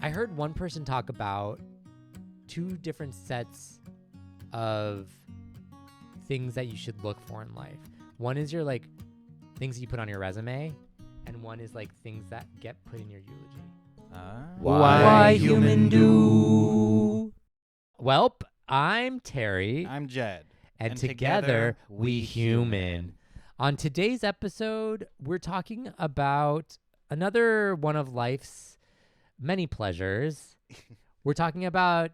I heard one person talk about two different sets of things that you should look for in life. One is your like things that you put on your resume, and one is like things that get put in your eulogy. Why human do? Welp, I'm Terry. I'm Jed. And together we human. On today's episode, we're talking about another one of life's many pleasures. We're talking about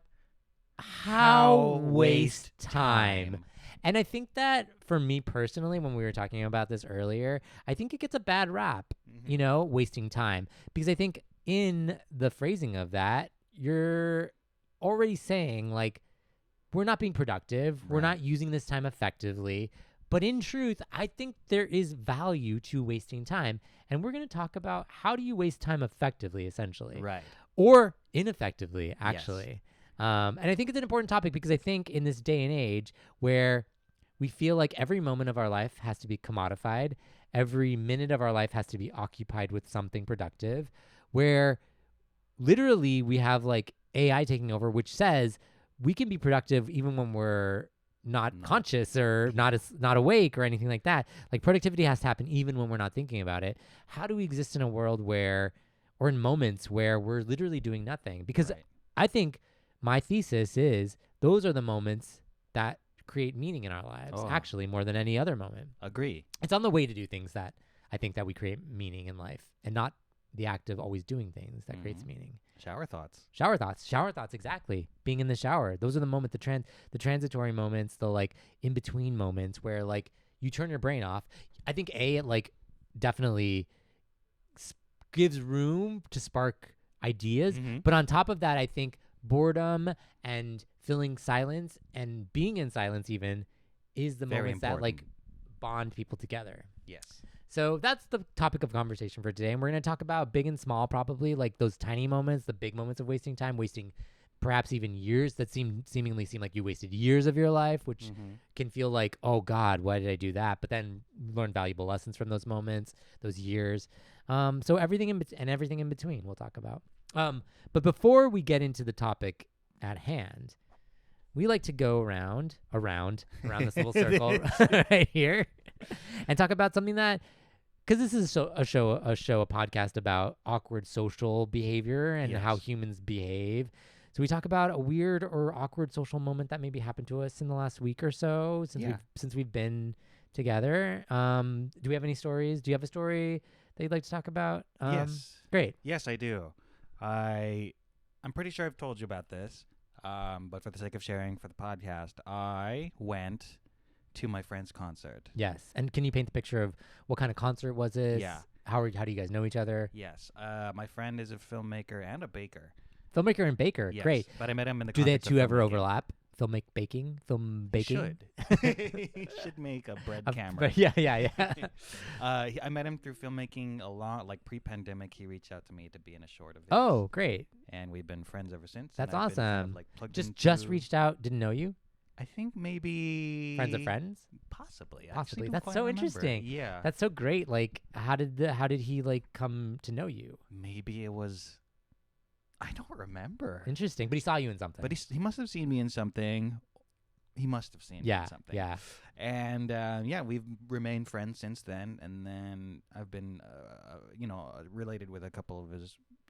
how waste time. And I think that for me personally, when we were talking about this earlier, I think it gets a bad rap, wasting time. Because I think in the phrasing of that, you're already saying like, we're not being productive. Right. We're not using this time effectively. But in truth, I think there is value to wasting time. And we're going to talk about how do you waste time effectively, essentially. Right. Or ineffectively, actually. Yes. And I think it's an important topic because I think in this day and age where we feel like every moment of our life has to be commodified, every minute of our life has to be occupied with something productive, where literally we have like AI taking over, which says we can be productive even when we're not conscious or not awake or anything like that. Like productivity has to happen even when we're not thinking about it. How do we exist in a world where, or in moments where we're literally doing nothing? Because I think my thesis is those are the moments that create meaning in our lives, actually, more than any other moment. Agree. It's on the way to do things that I think that we create meaning in life, and not the act of always doing things that creates meaning. Shower thoughts, exactly. Being in the shower. Those are the moment, the transitory moments, the like in between moments where like you turn your brain off. I think it like definitely gives room to spark ideas. But on top of that, I think boredom and filling silence and being in silence even is the Very moments important. that like bond people together. Yes. So that's the topic of conversation for today. And we're going to talk about big and small, probably like those tiny moments, the big moments of wasting time, wasting perhaps even years that seemingly seem like you wasted years of your life, which can feel like, oh God, why did I do that? But then learn valuable lessons from those moments, those years. So everything everything in between we'll talk about. But before we get into the topic at hand, we like to go around this little circle right here and talk about something that, because this is a podcast about awkward social behavior and how humans behave. So we talk about a weird or awkward social moment that maybe happened to us in the last week or so since we've been together. Do we have any stories? Do you have a story that you'd like to talk about? Yes. Great. Yes, I do. I'm pretty sure I've told you about this, but for the sake of sharing for the podcast, I went to my friend's concert. Yes. And can you paint the picture of what kind of concert was it? Yeah. How do you guys know each other? Yes. My friend is a filmmaker and a baker. Filmmaker and baker. Yes, Great. But I met him in the Do they context two of ever filmmaking. overlap? Film baking? Should. Should make a bread camera. But yeah. I met him through filmmaking a lot. Like pre-pandemic, he reached out to me to be in a short of his. Oh, great. And we've been friends ever since. That's and I've been awesome. kind of, like, plugged Just into- reached out, didn't know you? I think maybe Friends of friends? Possibly. I Possibly. actually don't That's quite so remember. interesting. Yeah. That's so great. Like, how did he like come to know you? Maybe it was. I don't remember. Interesting. But he saw you in something. But he must have seen me in something. He must have seen me in something. Yeah. And we've remained friends since then. And then I've been,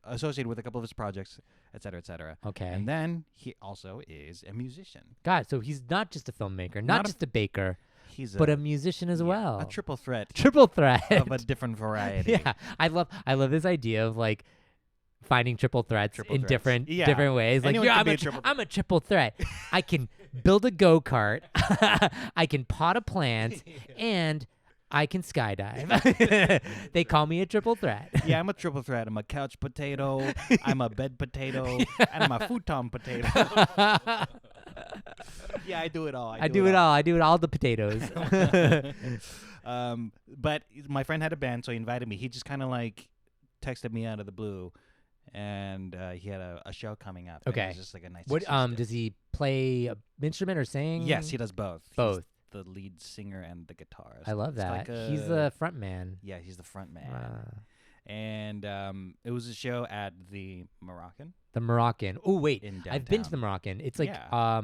associated with a couple of his projects, et cetera, et cetera. Okay. And then he also is a musician. God, so he's not just a filmmaker, not just a baker, but a musician as well. A triple threat. Triple threat of a different variety. Yeah, I love this idea of like finding triple threats in different ways. Like, I'm a triple threat. I can build a go-kart, I can pot a plant, and I can skydive. They call me a triple threat. Yeah, I'm a triple threat. I'm a couch potato, I'm a bed potato, and I'm a futon potato. Yeah, I do it all. I do it all. I do it all the potatoes. But my friend had a band, so he invited me. He just kind of like texted me out of the blue, and he had a show coming up. Okay. It was just like a nice. What does he play an instrument or sing? Yes, he does both. Both. He's the lead singer and the guitarist. I love that. Like He's the front man. Yeah, he's the front man. And it was a show at the Moroccan The Moroccan. Oh wait, in I've been to downtown. the Moroccan. It's like Yeah.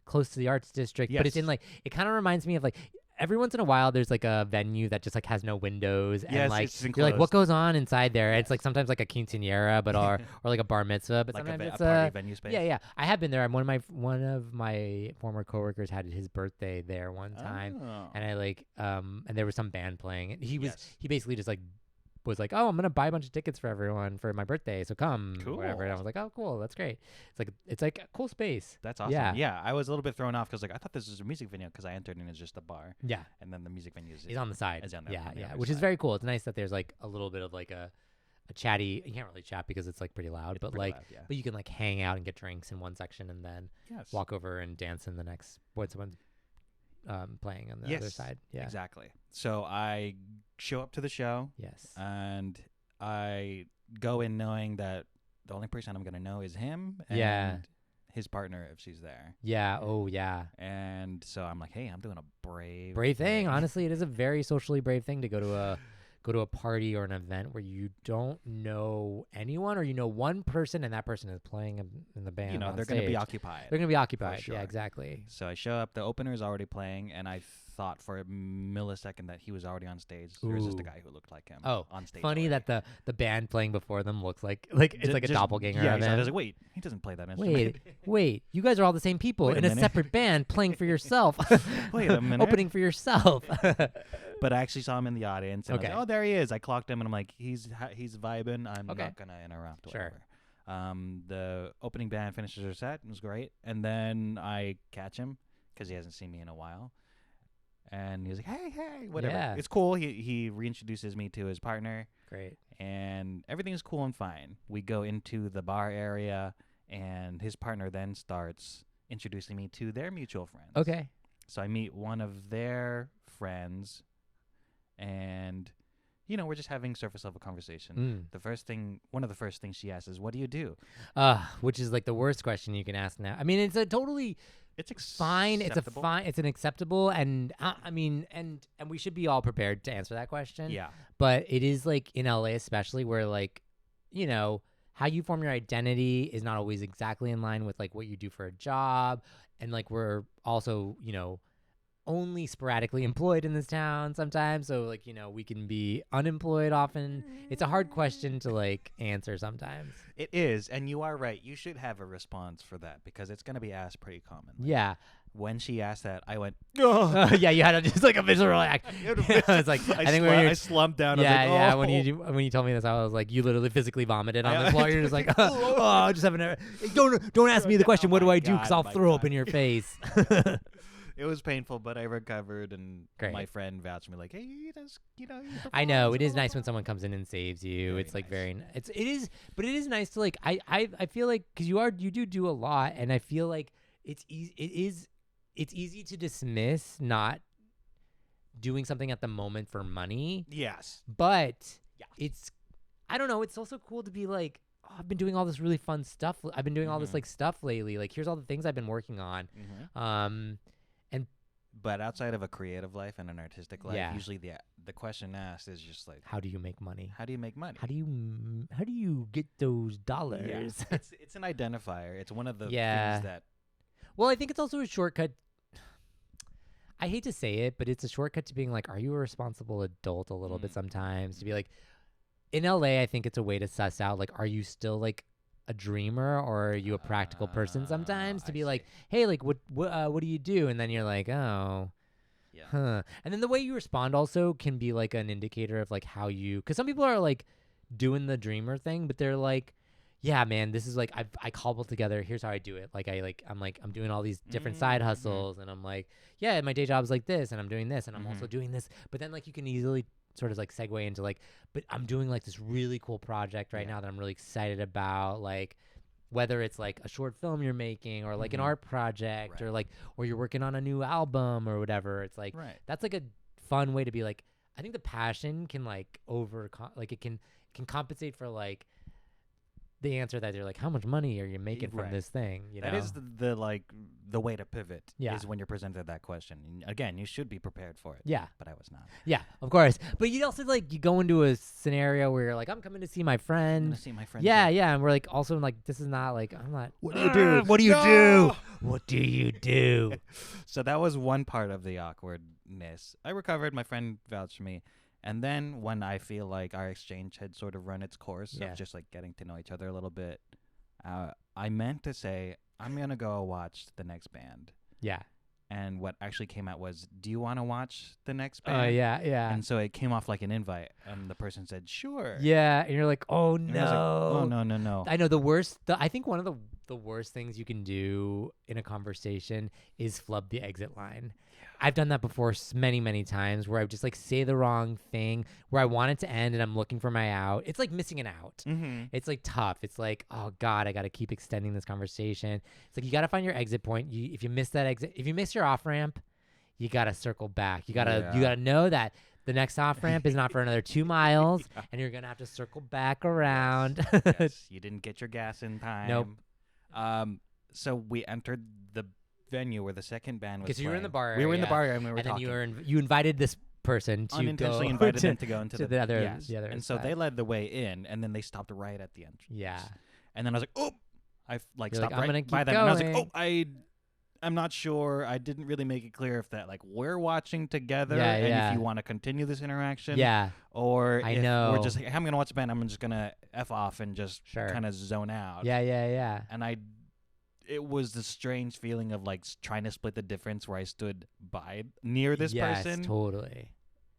close to the Arts District, but it's in Yes. like it kind of reminds me of like every once in a while there's like a venue that just like has no windows and Yes, like it's you're like what enclosed. goes on inside there? It's like Yes. sometimes like a quinceanera, but or like a bar mitzvah, but Like sometimes a it's party venue space. yeah. I have been there. One of my former coworkers had his birthday there one time, Oh. and I like and there was some band playing, and Yes. he basically just like was like, oh, I'm gonna buy a bunch of tickets for everyone for my birthday, so come, whatever. And I Cool. was like, oh, cool, that's great. It's like a cool space. That's awesome. Yeah. Yeah, I was a little bit thrown off because like I thought this was a music venue because I entered in as just a bar, Yeah, and then the music venue is he's on the side. is on the- Yeah, on the yeah, other which is side. very cool. It's nice that there's like a little bit of like a chatty. You can't really chat because it's like pretty loud, It's but pretty like, loud, yeah. but you can like hang out and get drinks in one section and then Yes. walk over and dance in the next when someone's playing on the other Yes, side. Yeah, Exactly. So I show up to the show yes, and I go in knowing that the only person I'm gonna know is him and Yeah. his partner if she's there. yeah. Oh yeah, And so I'm like, hey, I'm doing a brave brave thing. Honestly, it is a very socially brave thing to go to a party or an event where you don't know anyone or you know one person and that person is playing in the band. You know, on they're gonna be stage. occupied. They're gonna be occupied. sure. Yeah, exactly. So I show up, the opener is already playing, and I thought for a millisecond that he was already on stage. There was just a Ooh. guy who looked like him Oh, on stage. Funny already. that the band playing before them looks like it's like a Just- doppelganger Yeah, of I him. was like, wait, he doesn't play that instrument. Wait, wait, you guys are all the same people Wait a in a minute. separate band playing for yourself. Wait a minute. Opening for yourself. But I actually saw him in the audience. And I was Okay. like, oh, there he is. I clocked him, and I'm like, he's vibing. I'm Okay. not gonna interrupt. Sure. Whatever. The opening band finishes their set. It was great, and then I catch him because he hasn't seen me in a while, and he's like, hey, whatever. Yeah. It's cool. He reintroduces me to his partner, Great. and everything is cool and fine. We go into the bar area, and his partner then starts introducing me to their mutual friends. Okay. So I meet one of their friends, and we're just having surface level conversation. One of the first things she asks is, "What do you do?" Which is like the worst question you can ask now. I mean, it's a totally It's fine. It's a acceptable. fine. It's an acceptable, and I mean, and we should be all prepared to answer that question. Yeah, But it is like in LA, especially where like, how you form your identity is not always exactly in line with like what you do for a job, and like we're also only sporadically employed in this town sometimes, so like we can be unemployed often. It's a hard question to like answer sometimes. it is, and you are right. You should have a response for that because it's going to be asked pretty commonly. Yeah. When she asked that, I went, "Oh." Yeah, you had to just like a visual reaction. It's like I think when I you're slumped down. yeah, I was like, yeah. "Oh." When you told me this, I was like, you literally physically vomited on I- the floor. You're just like, oh, just having a don't ask me the question. Oh What do my I do? Because I'll God, my throw up God. in your face. It was painful, but I recovered, and Great. my friend vouched for me like, "Hey, you just, you I know it performed, is blah, nice blah, when blah." someone comes in and saves you. Very It's like nice. very. It is, but it is nice to like. I feel like because you do a lot, and I feel like it's easy. It's easy to dismiss not doing something at the moment for money, Yes. but Yeah. it's. I don't know. It's also cool to be like, oh, I've been doing all this really fun stuff. I've been doing all this Mhm. like stuff lately. Like here's all the things I've been working on. But outside of a creative life and an artistic life, Yeah. usually the question asked is just like, How do you make money? how do you make money? How do you get those dollars? Yeah. it's an identifier. It's one of the Yeah. things that Well, I think it's also a shortcut. I hate to say it, but it's a shortcut to being like, are you a responsible adult a little bit sometimes? To be like, in LA, I think it's a way to suss out, like, are you still like a dreamer or are you a practical person sometimes? To I be like, see. hey, like, what do you do? And then you're like, oh, Yeah. huh. And then the way you respond also can be like an indicator of like how you, because some people are like doing the dreamer thing, but they're like, yeah, man, this is like I cobbled together. Here's how I do it. I'm doing all these different side Mhm. hustles, and I'm like, yeah, my day job's like this, and I'm doing this, and I'm also Mhm. doing this. But then like you can easily sort of like segue into like, but I'm doing like this really cool project right Yeah. now that I'm really excited about, like whether it's like a short film you're making or like an Mhm. art project or Right. like or you're working on a new album or whatever. It's like Right. that's like a fun way to be like. I think the passion can like it can compensate for like the answer that you're like, how much money are you making from Right. this thing? You know, That is the way to pivot. Yeah. Is when you're presented that question. And again, you should be prepared for it. yeah. But I was not. Yeah, of course. But you also like you go into a scenario where you're like, I'm coming to see my I'm friend. gonna see my friends. Yeah, yeah, and we're like also like this is not like I'm not. What do you do? What do you No! do? What do you do? So that was one part of the awkwardness. I recovered. My friend vouched for me. And then when I feel like our exchange had sort of run its course Yeah. of just like getting to know each other a little bit, I meant to say, I'm going to go watch the next band. Yeah. And what actually came out was, do you want to watch the next Oh band? yeah, yeah. And so it came off like an invite. And the person said, sure. Yeah, and you're like, oh And no. I was like, oh, no. I know the worst. I think one of the worst things you can do in a conversation is flub the exit line. I've done that before many times where I just like say the wrong thing where I want it to end and I'm looking for my out. It's like missing an out. Mm-hmm. It's like tough. It's like, oh God, I got to keep extending this conversation. It's like you got to find your exit point. If you miss that exit, if you miss your off ramp, you got to circle back. You gotta know that the next off ramp is not for another 2 miles, and you're gonna have to circle back around. Yes, you didn't get your gas in time. Nope. So we entered the venue where the second band was Because you were in the playing. bar We were in the area, bar area and we were and then talking. you invited this person to Unintentionally go invited to, them to go into to the other yes. the other And so side. they led the way in, and then they stopped right at the entrance. Yeah. And then I was like, oh, I like You're like, stopped I'm right gonna by keep them, and I was like, going. oh, I'm not sure. I didn't really make it clear if that like we're watching together, Yeah, and yeah. if you want to continue this interaction, Yeah. or I if know. we're just like, hey, I'm gonna watch the band. I'm just gonna f off and just Sure. kind of zone out. Yeah. And it was the strange feeling of like trying to split the difference where I stood near this yes, person totally.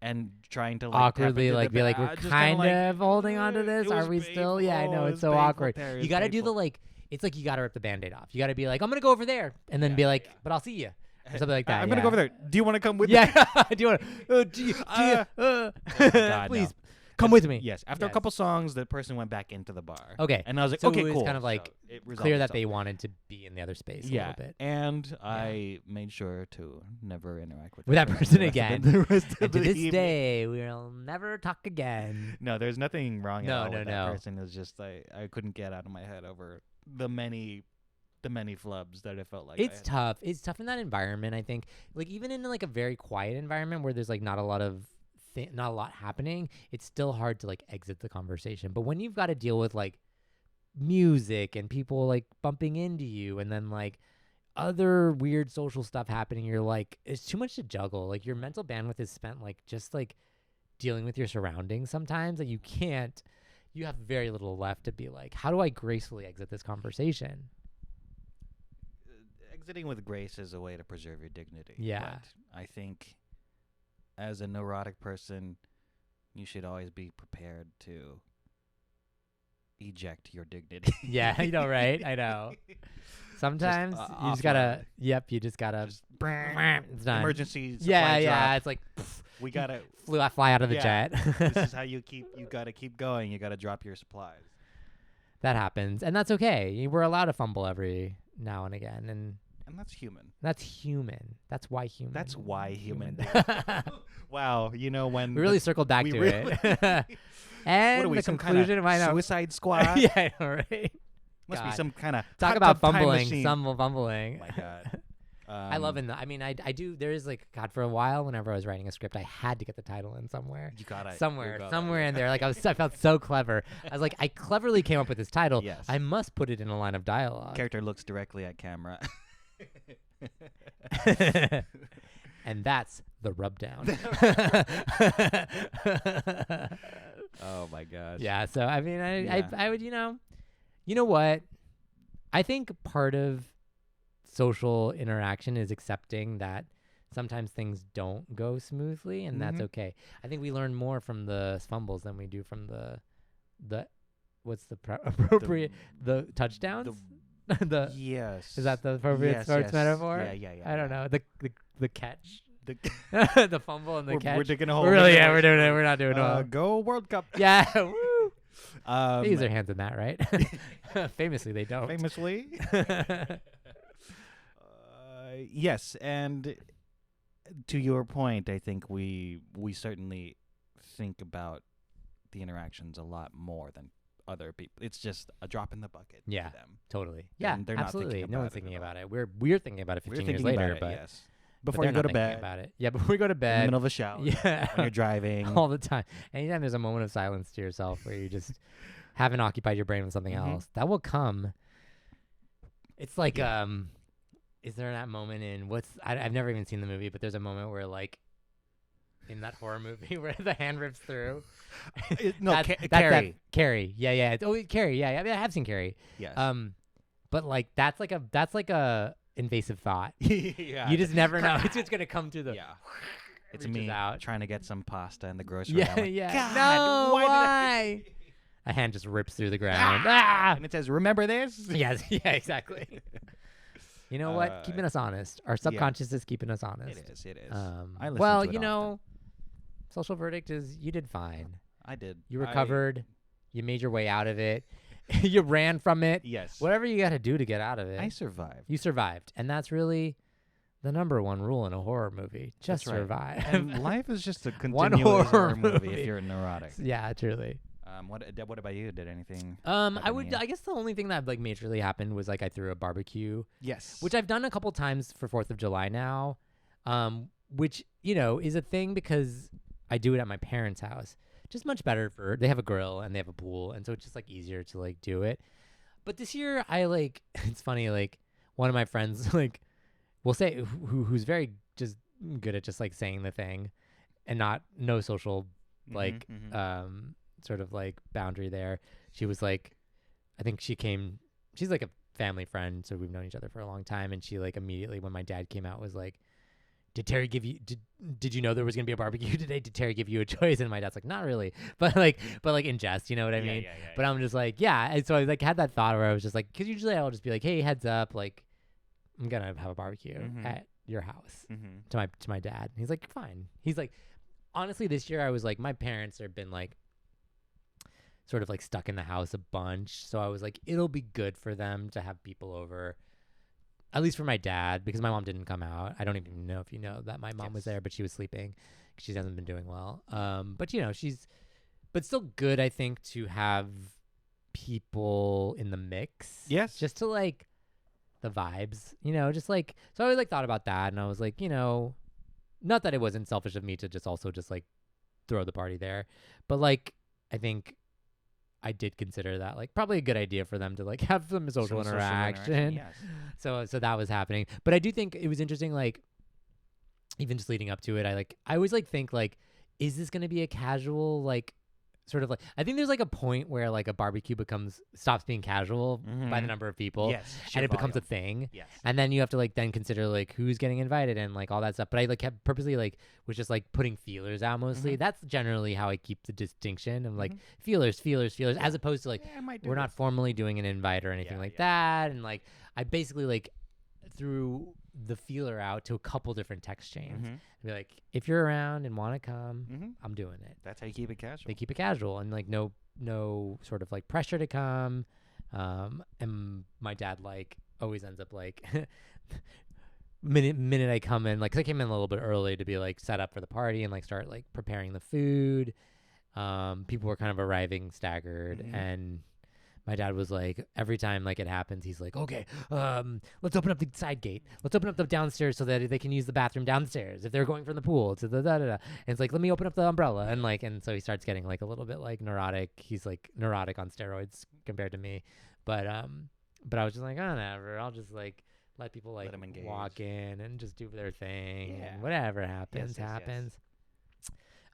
and trying to like Awkwardly, tap into like the be like, back, we're just kind kinda, of holding on to it this. was Are we still? Yeah, I painful. know It it's was so painful, awkward. Terry, it You was got to do the painful. like. It's like you got to rip the Band-Aid off. You got to be like, I'm gonna go over there, and then be like, but I'll see you, or something like that. I'm gonna go over there. Do you want to come with me? Yeah. Do you want to? God, Please no. come with me. Yes. After a Yes. couple songs, the person went back into the bar. Okay. And I was like, So okay, it was cool. kind of like So it resolved Clear that itself. they wanted to be in the other space a Yeah. little bit. And I made sure to never interact with With that person the rest of again. the rest of And to the this evening. day, we'll never talk again. No, there's nothing wrong No, at all no, with no. that person. It's just I couldn't get out of my head over the many flubs that I felt like It's tough. It's tough in that environment. I think, like even in like a very quiet environment where there's like not a lot of not a lot happening, it's still hard to like exit the conversation. But when you've got to deal with like music and people like bumping into you, and then like other weird social stuff happening, you're like, it's too much to juggle. Like your mental bandwidth is spent like just like dealing with your surroundings. Sometimes like you have very little left to be like, how do I gracefully exit this conversation? Exiting with grace is a way to preserve your dignity. Yeah. But I think as a neurotic person, you should always be prepared to eject your dignity. Yeah, I know, right? I know. Sometimes you just gotta. Yep, you just gotta. It's done. Emergency supply Yeah, yeah. drop. It's like We gotta. fly out of the Yeah. jet. This is how you gotta keep going. You gotta drop your supplies. That happens, and that's okay. We're allowed to fumble every now and again, and And that's human. that's human. That's why human. That's why human. Wow, you know when We really circled back we to really- it. And what are we, the some conclusion of my note. Suicide Squad? Yeah, I know, right? Must be God. some kind of Talk about fumbling. Some fumbling. Oh my god. I love it. I mean, I do. There is like, God, for a while, whenever I was writing a script, I had to get the title in somewhere. You gotta Somewhere you gotta- in there. Like I felt so clever. I was like, I cleverly came up with this title. Yes. I must put it in a line of dialogue. Character looks directly at camera. And that's the rub down. Oh my gosh. Yeah. So I mean, Yeah. I would, you know what? I think part of social interaction is accepting that sometimes things don't go smoothly, and that's Mhm. okay. I think we learn more from the fumbles than we do from the what's the appropriate the touchdowns. The Yes. is that the appropriate Yes, sports yes. metaphor? Yeah. I don't know the catch, The the fumble and the we're, catch. we're digging a hole. We're really, yeah, we're doing it. We're not doing well. Go World Cup. Yeah, woo. They use Um, their hands in that, right? Famously, they don't. famously. Yes, and to your point, I think we certainly think about the interactions a lot more than other people. It's just a drop in the bucket Yeah. for them. Totally. Yeah, And they're not thinking absolutely. No one's about it thinking at about all. it. We're thinking about it We're 15 years thinking later, about but it, yes. but Before they're you go not to thinking bed, about it. Yeah, before we go to in the bed. middle of a shower, Yeah. when you're driving. All the time. Anytime there's a moment of silence to yourself where you just haven't occupied your brain with something else, that will come. It's like is there that moment in I've never even seen the movie, but there's a moment where like in that horror movie where the hand rips through. No, Carrie. Carrie. Yeah. Carrie. Yeah. I mean, I have seen Carrie. Yes. But like that's like a invasive thought. Yeah. You just never know. It's just gonna come to the. Yeah. It's reaches me out. trying to get some pasta in the grocery. Yeah. I'm like, Yeah. God, No. why? A hand just rips through the ground. Ah! And it says, "Remember this?" Yes. Yeah. Exactly. You know what? Keeping us honest. Our subconscious is keeping us honest. It is. It is. Well, I listen to it you often. know, social verdict is you did fine. I did. You recovered. You made your way out of it. You ran from it. Yes. Whatever you got to do to get out of it. I survived. You survived. And that's really the number one rule in a horror movie. Just That's right. survive. And life is just a One continuous horror horror movie movie. if you're neurotic. Yeah, truly. What about you? Did anything? I guess the only thing that like majorly happened was like I threw a barbecue, Yes. which I've done a couple times for 4th of July now, which, you know, is a thing because I do it at my parents' house. Just much better they have a grill and they have a pool. And so it's just like easier to like do it. But this year I like, it's funny, like one of my friends, like we'll say who's very just good at just like saying the thing and no social, like, sort of like boundary there. She was like, I think she's like a family friend, so we've known each other for a long time, and she like immediately when my dad came out was like, did you know there was gonna be a barbecue today? Did Terry give you a choice? And my dad's like, not really, but like in jest, you know what I mean? But I'm just like, yeah. And so I like had that thought where I was just like, because usually I'll just be like, hey, heads up, like I'm gonna have a barbecue at your house to my dad. And he's like, fine. He's like, honestly, this year I was like, my parents have been like sort of like stuck in the house a bunch. So I was like, it'll be good for them to have people over, at least for my dad, because my mom didn't come out. I don't even know if you know that my mom was there, but she was sleeping. She hasn't been doing well. But you know, but still good, I think, to have people in the mix. Yes. Just to like the vibes, you know, just like, so I like thought about that and I was like, you know, not that it wasn't selfish of me to just also just like throw the party there, but like, I think I did consider that like probably a good idea for them to like have some social interaction. Yes. So that was happening. But I do think it was interesting, like even just leading up to it, I always like think like, is this going to be a casual, like sort of like, I think there's like a point where like a barbecue stops being casual by the number of people. Yes. And it becomes a thing. Yes. And then you have to like then consider like who's getting invited and like all that stuff. But I like kept purposely like was just like putting feelers out mostly. That's generally how I keep the distinction. I'm like feelers, as opposed to like we're not formally doing an invite or anything that. And like I basically like threw the feeler out to a couple different text chains. Be like, if you're around and want to come, I'm doing it. That's how you keep it casual. They keep it casual and like no sort of like pressure to come. And my dad like always ends up like minute I come in, like 'cause I came in a little bit early to be like set up for the party and like start like preparing the food. People were kind of arriving staggered and my dad was like, every time like it happens, he's like, okay, let's open up the side gate. Let's open up the downstairs so that they can use the bathroom downstairs if they're going from the pool to the da da da. And it's like, let me open up the umbrella. And like, and so he starts getting like a little bit like neurotic. He's like neurotic on steroids compared to me. But I was just like, oh, never. I'll just like let people like walk in and just do their thing. And whatever happens, happens.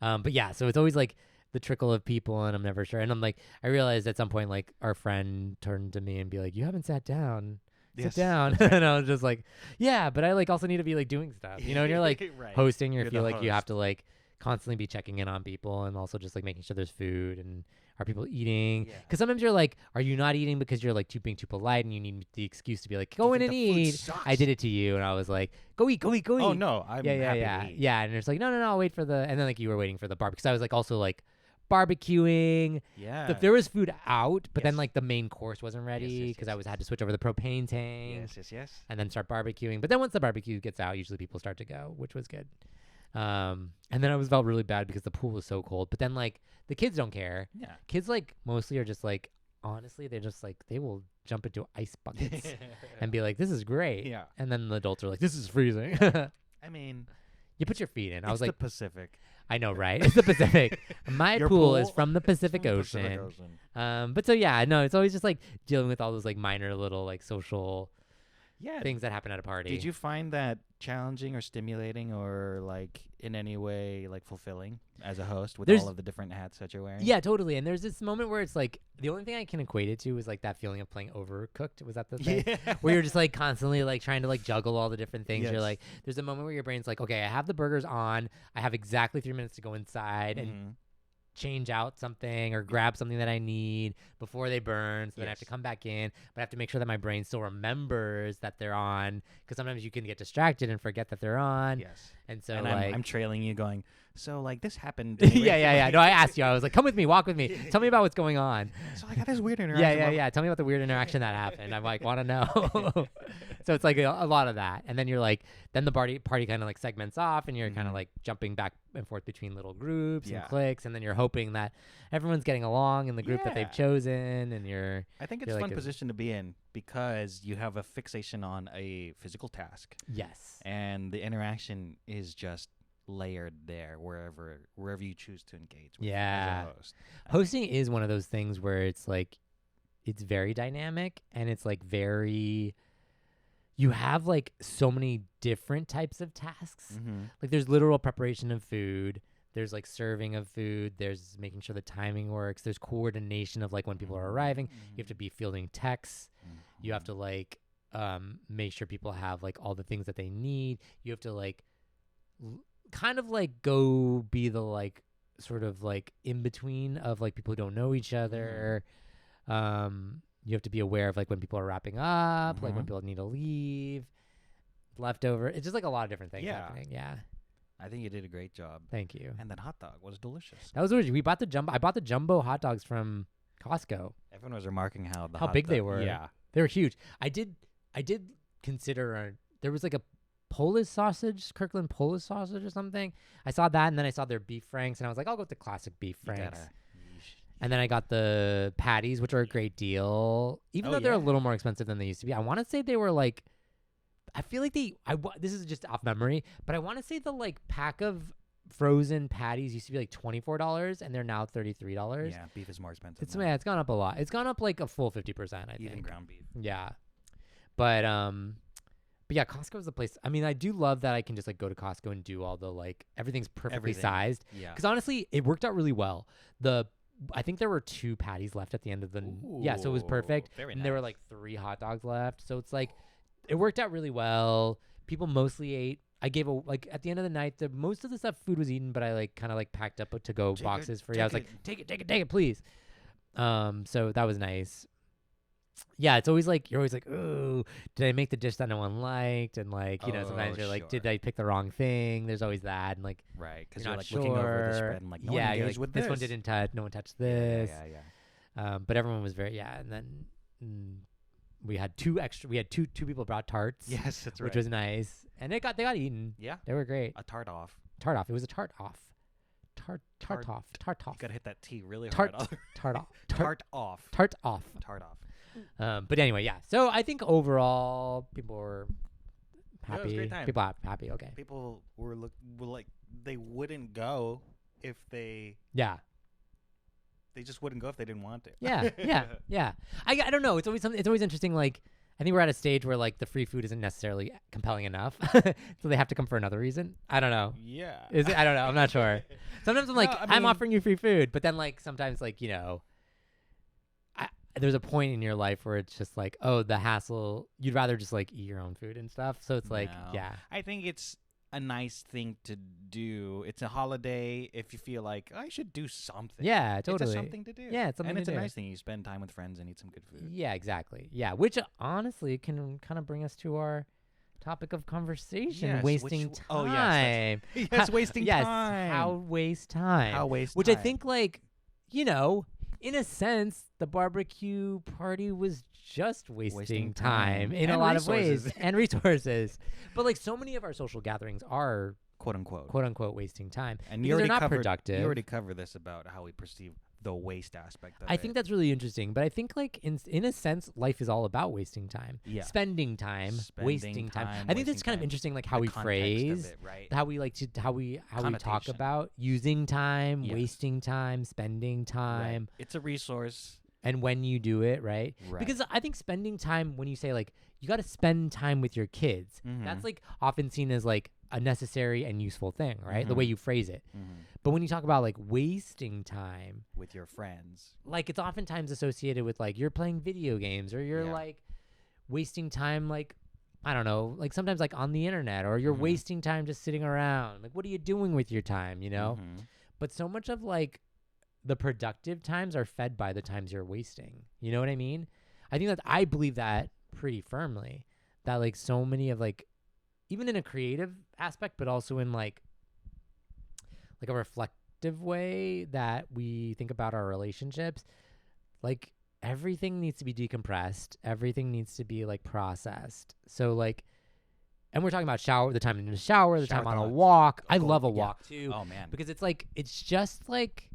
But yeah, so it's always like the trickle of people and I'm never sure. And I'm like, I realized at some point, like our friend turned to me and be like, you haven't sat down. Sit down. And I was just like, yeah, but I like also need to be like doing stuff, you know, and you're like hosting, you feel like you have to like constantly be checking in on people and also just like making sure there's food and are people eating? Because sometimes you're like, are you not eating because you're like being too polite and you need the excuse to be like, go in and eat. I did it to you. And I was like, go eat. Oh no, I'm happy to eat. Yeah. And it's like, no, I'll wait for and then like you were waiting for the barbecue. Because I was like also like barbecuing. Yeah. There was food out, but then like the main course wasn't ready because I had to switch over the propane tank. Yes. And then start barbecuing. But then once the barbecue gets out, usually people start to go, which was good. And then I felt really bad because the pool was so cold. But then like the kids don't care. Yeah. Kids like mostly are just like, honestly, they're just like, they will jump into ice buckets and be like, this is great. Yeah. And then the adults are like, this is freezing. I mean, You put your feet in. I was it's like, the Pacific. I know, right? It's the Pacific. My Your pool is pool from the It's Pacific from the Ocean. Pacific Ocean. But so yeah, no, it's always just like dealing with all those like minor little like social Yeah. things that happen at a party. Did you find that challenging or stimulating or like in any way like fulfilling as a host with There's- all of the different hats that you're wearing? Yeah, totally. And there's this moment where it's like the only thing I can equate it to is like that feeling of playing Overcooked. Was that the thing? Yeah. Where you're just like constantly like trying to like juggle all the different things. You're Yes. like, there's a moment where your brain's like, okay, I have the burgers on. I have exactly 3 minutes to go inside and Mhm. change out something or grab something that I need before they burn. So then I have to Yes. come back in, but I have to make sure that my brain still remembers that they're on, because sometimes you can get distracted and forget that they're on. Yes. And so And like, I'm trailing you going, so like this happened. yeah. No, I asked you. I was like, come with me, walk with me. Tell me about what's going on. So I got this weird interaction. Yeah. Tell me about the weird interaction that happened. I'm like, want to know. So it's like a lot of that. And then you're like, then the party kind of like segments off, and you're kind of Mhm. like jumping back and forth between little groups Yeah. and cliques. And then you're hoping that everyone's getting along in the group that they've Yeah. chosen. And you're, I think it's You're a like fun a- position to be in because you have a fixation on a physical task, yes. and the interaction is just layered there wherever you choose to engage with Yeah. as a host. Hosting is one of those things where it's like, it's very dynamic, and it's like very, you have like so many different types of tasks. Mm-hmm. Like there's literal preparation of food, there's like serving of food, there's making sure the timing works, there's coordination of like when people are arriving. You have to be fielding texts, you have to like make sure people have like all the things that they need. You have to like kind of like go be the like sort of like in between of like people who don't know each other. You have to be aware of like when people are wrapping up, like when Mhm. people need to leave, leftover. It's just like a lot of different things Yeah. happening. Yeah. I think you did a great job. Thank you. And that hot dog was delicious. That was weird. We bought the jumbo. I bought the jumbo hot dogs from Costco. Everyone was remarking how How big they were. Yeah. They were huge. I did consider there was like a Polish sausage, Kirkland Polish sausage or something. I saw that, and then I saw their beef franks, and I was like, I'll go with the classic beef You franks. gotta- And then I got the patties, which are a great deal, even Oh, though they're a yeah. little more expensive than they used to be. I want to say they were like, I feel like this is just off memory, but I want to say the like pack of frozen patties used to be like $24, and they're now $33. Yeah, beef is more expensive. It's now. it's gone up a lot. It's gone up like a full 50%. I Even think. ground beef. Yeah, but yeah, Costco is the place. I mean, I do love that I can just like go to Costco and do all the like everything's perfectly Everything. sized. Yeah. Because honestly, it worked out really well. I think there were 2 patties left at the end of the yeah, so it was perfect. Very And there were nice. like 3 hot dogs left, so it's like it worked out really well. People mostly ate. I gave like at the end of the night, most of the stuff food was eaten, but I like kind of like packed up to go Take it, boxes for you. I was take like, take it, please. So that was nice. Yeah, it's always like you're always like, ooh, did I make the dish that no one liked? And like, sometimes Oh, you're like, sure. did I pick the wrong thing? There's always that, and like, Right, because you're you're not like sure. looking over the spread and like, no yeah, one you're engaged like, with this one didn't touch. No one touched Yeah, this. yeah. But everyone was very and then we had 2 extra. We had two people brought tarts. Yes, that's right. which was nice, and they got eaten. Yeah, They were great. a tart off. Tart off. It was a tart off. Tart Tart. off. You gotta hit that T really Tart. hard. Tart off. Tart off. Tart off. Tart off. But anyway, yeah. So I think overall people were Yeah, it was a happy. great time. People happy. Okay. People were like they wouldn't go if they Yeah. just wouldn't go if they didn't want to. Yeah. I don't know. It's always something. It's always interesting. Like I think we're at a stage where like the free food isn't necessarily compelling enough, so they have to come for another reason. I don't know. Yeah. Is it? I don't know. I'm not sure. Sometimes I'm like, No, I I'm mean- offering you free food, but then like sometimes like there's a point in your life where it's just like, oh, the hassle. You'd rather just like eat your own food and stuff. So it's like, No. yeah, I think it's a nice thing to do. It's a holiday. If you feel like I should do something. yeah, It's totally. just something to do. Yeah, it's something and to it's do. a nice thing. You spend time with friends and eat some good food. Yeah, exactly. Yeah, which honestly can kind of bring us to our topic of conversation: Yes, wasting which- time. oh, yes, yes, wasting yes, time. how waste time. How waste Which time. I think, like, in a sense, the barbecue party was just wasting time in a And lot of ways resources. and resources. But like so many of our social gatherings are quote unquote. quote unquote wasting time And because you already they're not covered, productive. You already covered this about how we perceive the waste aspect of I it. think that's really interesting, but I think like in a sense, life is all about wasting time, Yeah. spending time, wasting time. I think that's wasting kind of time. interesting, like how The we context phrase, of it, right? how we like to how we talk Connotation. about using time, Yes. wasting time, spending time, Right. It's a resource. and when you do it, right? Right. Because I think spending time, when you say like you got to spend time with your kids, that's like often seen as like a necessary and useful thing, right? The way you phrase it. But when you talk about like wasting time with your friends, like it's oftentimes associated with like you're playing video games or you're Yeah. like wasting time, like I don't know, like sometimes like on the internet, or you're wasting time just sitting around. Like, what are you doing with your time, you know? But so much of like the productive times are fed by the times you're wasting. You know what I mean? I believe that pretty firmly, that like so many of like, even in a creative aspect, but also in like a reflective way that we think about our relationships, like everything needs to be decompressed. Everything needs to be like processed. So like, and we're talking about the time in the shower, the time on a thoughts. walk. I Cool. love a Yeah. walk too. Oh man. Because it's like, it's just like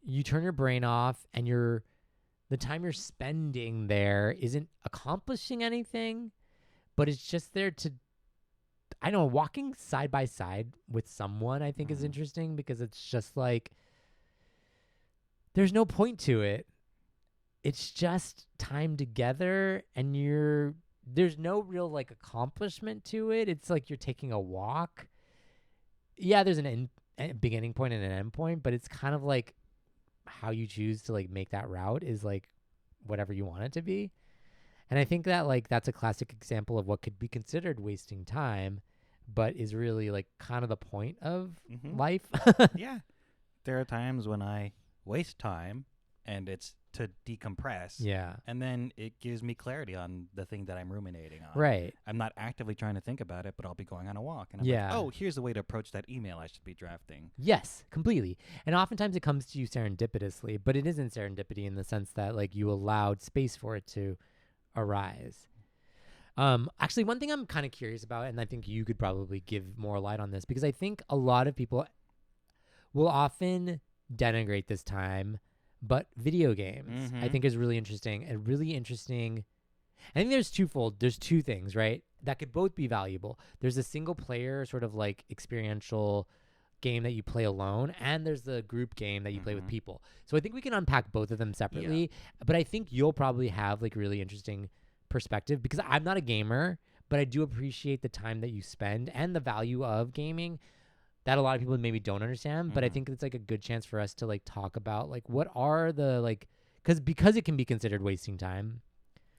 you turn your brain off and the time you're spending there isn't accomplishing anything, but it's just there to, I don't know, walking side by side with someone I think is interesting, because it's just like, there's no point to it. It's just time together, and there's no real like accomplishment to it. It's like you're taking a walk. Yeah, there's a beginning point and an end point, but it's kind of like how you choose to like make that route is like whatever you want it to be. And I think that like that's a classic example of what could be considered wasting time, but is really like kind of the point of life. Yeah. There are times when I waste time and it's to decompress. Yeah. And then it gives me clarity on the thing that I'm ruminating on. Right. I'm not actively trying to think about it, but I'll be going on a walk. And I'm Yeah. like, oh, here's the way to approach that email I should be drafting. Yes, completely. And oftentimes it comes to you serendipitously, but it isn't serendipity in the sense that like you allowed space for it to arise. Actually, one thing I'm kind of curious about, and I think you could probably give more light on this, because I think a lot of people will often denigrate this time, but video games I think is really interesting. And really interesting, I think there's twofold. There's two things, right, that could both be valuable. There's a single player sort of like experiential game that you play alone, and there's the group game that you play with people. So I think we can unpack both of them separately, but I think you'll probably have like really interesting perspective, because I'm not a gamer, but I do appreciate the time that you spend and the value of gaming that a lot of people maybe don't understand. But I think it's like a good chance for us to like talk about like what are the like, because it can be considered wasting time.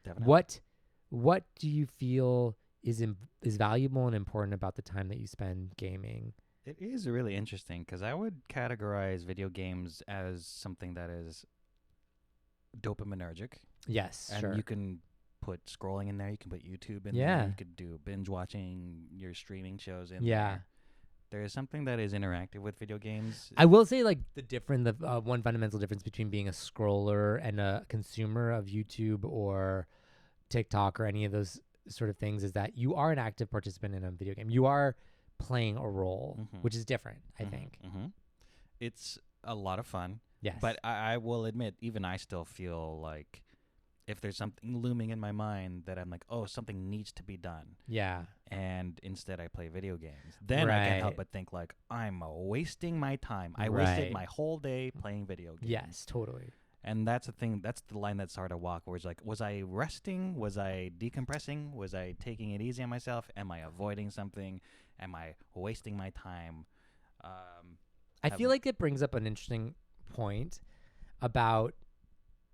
Definitely. What do you feel is valuable and important about the time that you spend gaming? It is really interesting because I would categorize video games as something that is dopaminergic. Yes, And sure. you can put scrolling in there. You can put YouTube in Yeah. there. You could do binge watching your streaming shows in Yeah. there. There is something that is interactive with video games. I will say like the one fundamental difference between being a scroller and a consumer of YouTube or TikTok or any of those sort of things is that you are an active participant in a video game. You are playing a role, which is different, I think. It's a lot of fun. Yes. But I will admit, even I still feel like if there's something looming in my mind that I'm like, oh, something needs to be done. Yeah. And instead I play video games. Then I can't help Right. but think like, I'm wasting my time. I Right. wasted my whole day playing video games. Yes, totally. And that's the thing. That's the line that's hard to walk, where it's like, was I resting? Was I decompressing? Was I taking it easy on myself? Am I avoiding something? Am I wasting my time? I feel like it brings up an interesting point about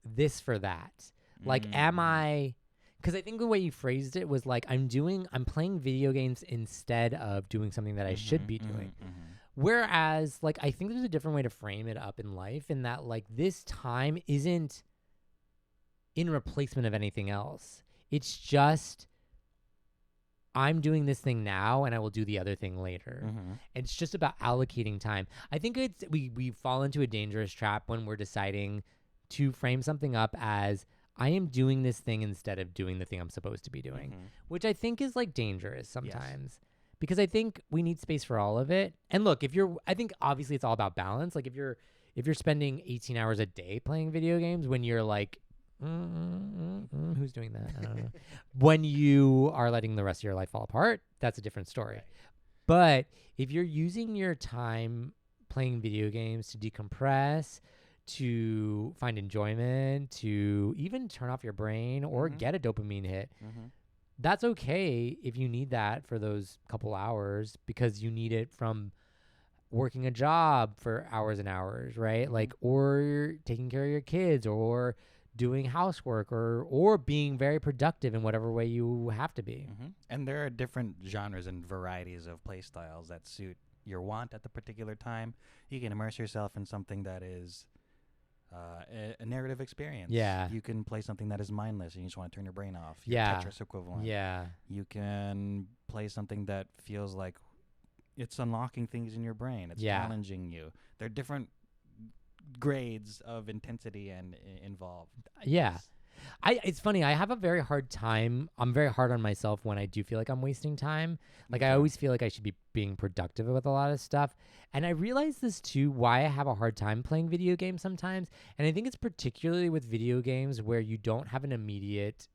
this for that. Like, am I... Because I think the way you phrased it was like, I'm playing video games instead of doing something that I should be doing. Whereas, like, I think there's a different way to frame it up in life, in that, like, this time isn't in replacement of anything else. It's just, I'm doing this thing now and I will do the other thing later. It's just about allocating time. I think we fall into a dangerous trap when we're deciding to frame something up as, I am doing this thing instead of doing the thing I'm supposed to be doing, which I think is like dangerous sometimes. Because I think we need space for all of it. And look, I think obviously it's all about balance. Like if you're if you're spending 18 hours a day playing video games when you're like, who's doing that? I don't know. When you are letting the rest of your life fall apart, that's a different story. Right. But if you're using your time playing video games to decompress, to find enjoyment, to even turn off your brain or Mhm. get a dopamine hit, Mm-hmm. that's okay if you need that for those couple hours because you need it from working a job for hours and hours, right? Mhm. Like, or taking care of your kids or doing housework or being very productive in whatever way you have to be. Mm-hmm. And there are different genres and varieties of play styles that suit your want at the particular time. You can immerse yourself in something that is a narrative experience. Yeah. You can play something that is mindless and you just want to turn your brain off. Your Yeah. Tetris equivalent. Yeah. You can play something that feels like it's unlocking things in your brain. It's Yeah. challenging you. There are different grades of intensity and involved. Yeah. It's funny. I have a very hard time. I'm very hard on myself when I do feel like I'm wasting time. Like, I always feel like I should be being productive with a lot of stuff. And I realize this too, why I have a hard time playing video games sometimes. And I think it's particularly with video games where you don't have an immediate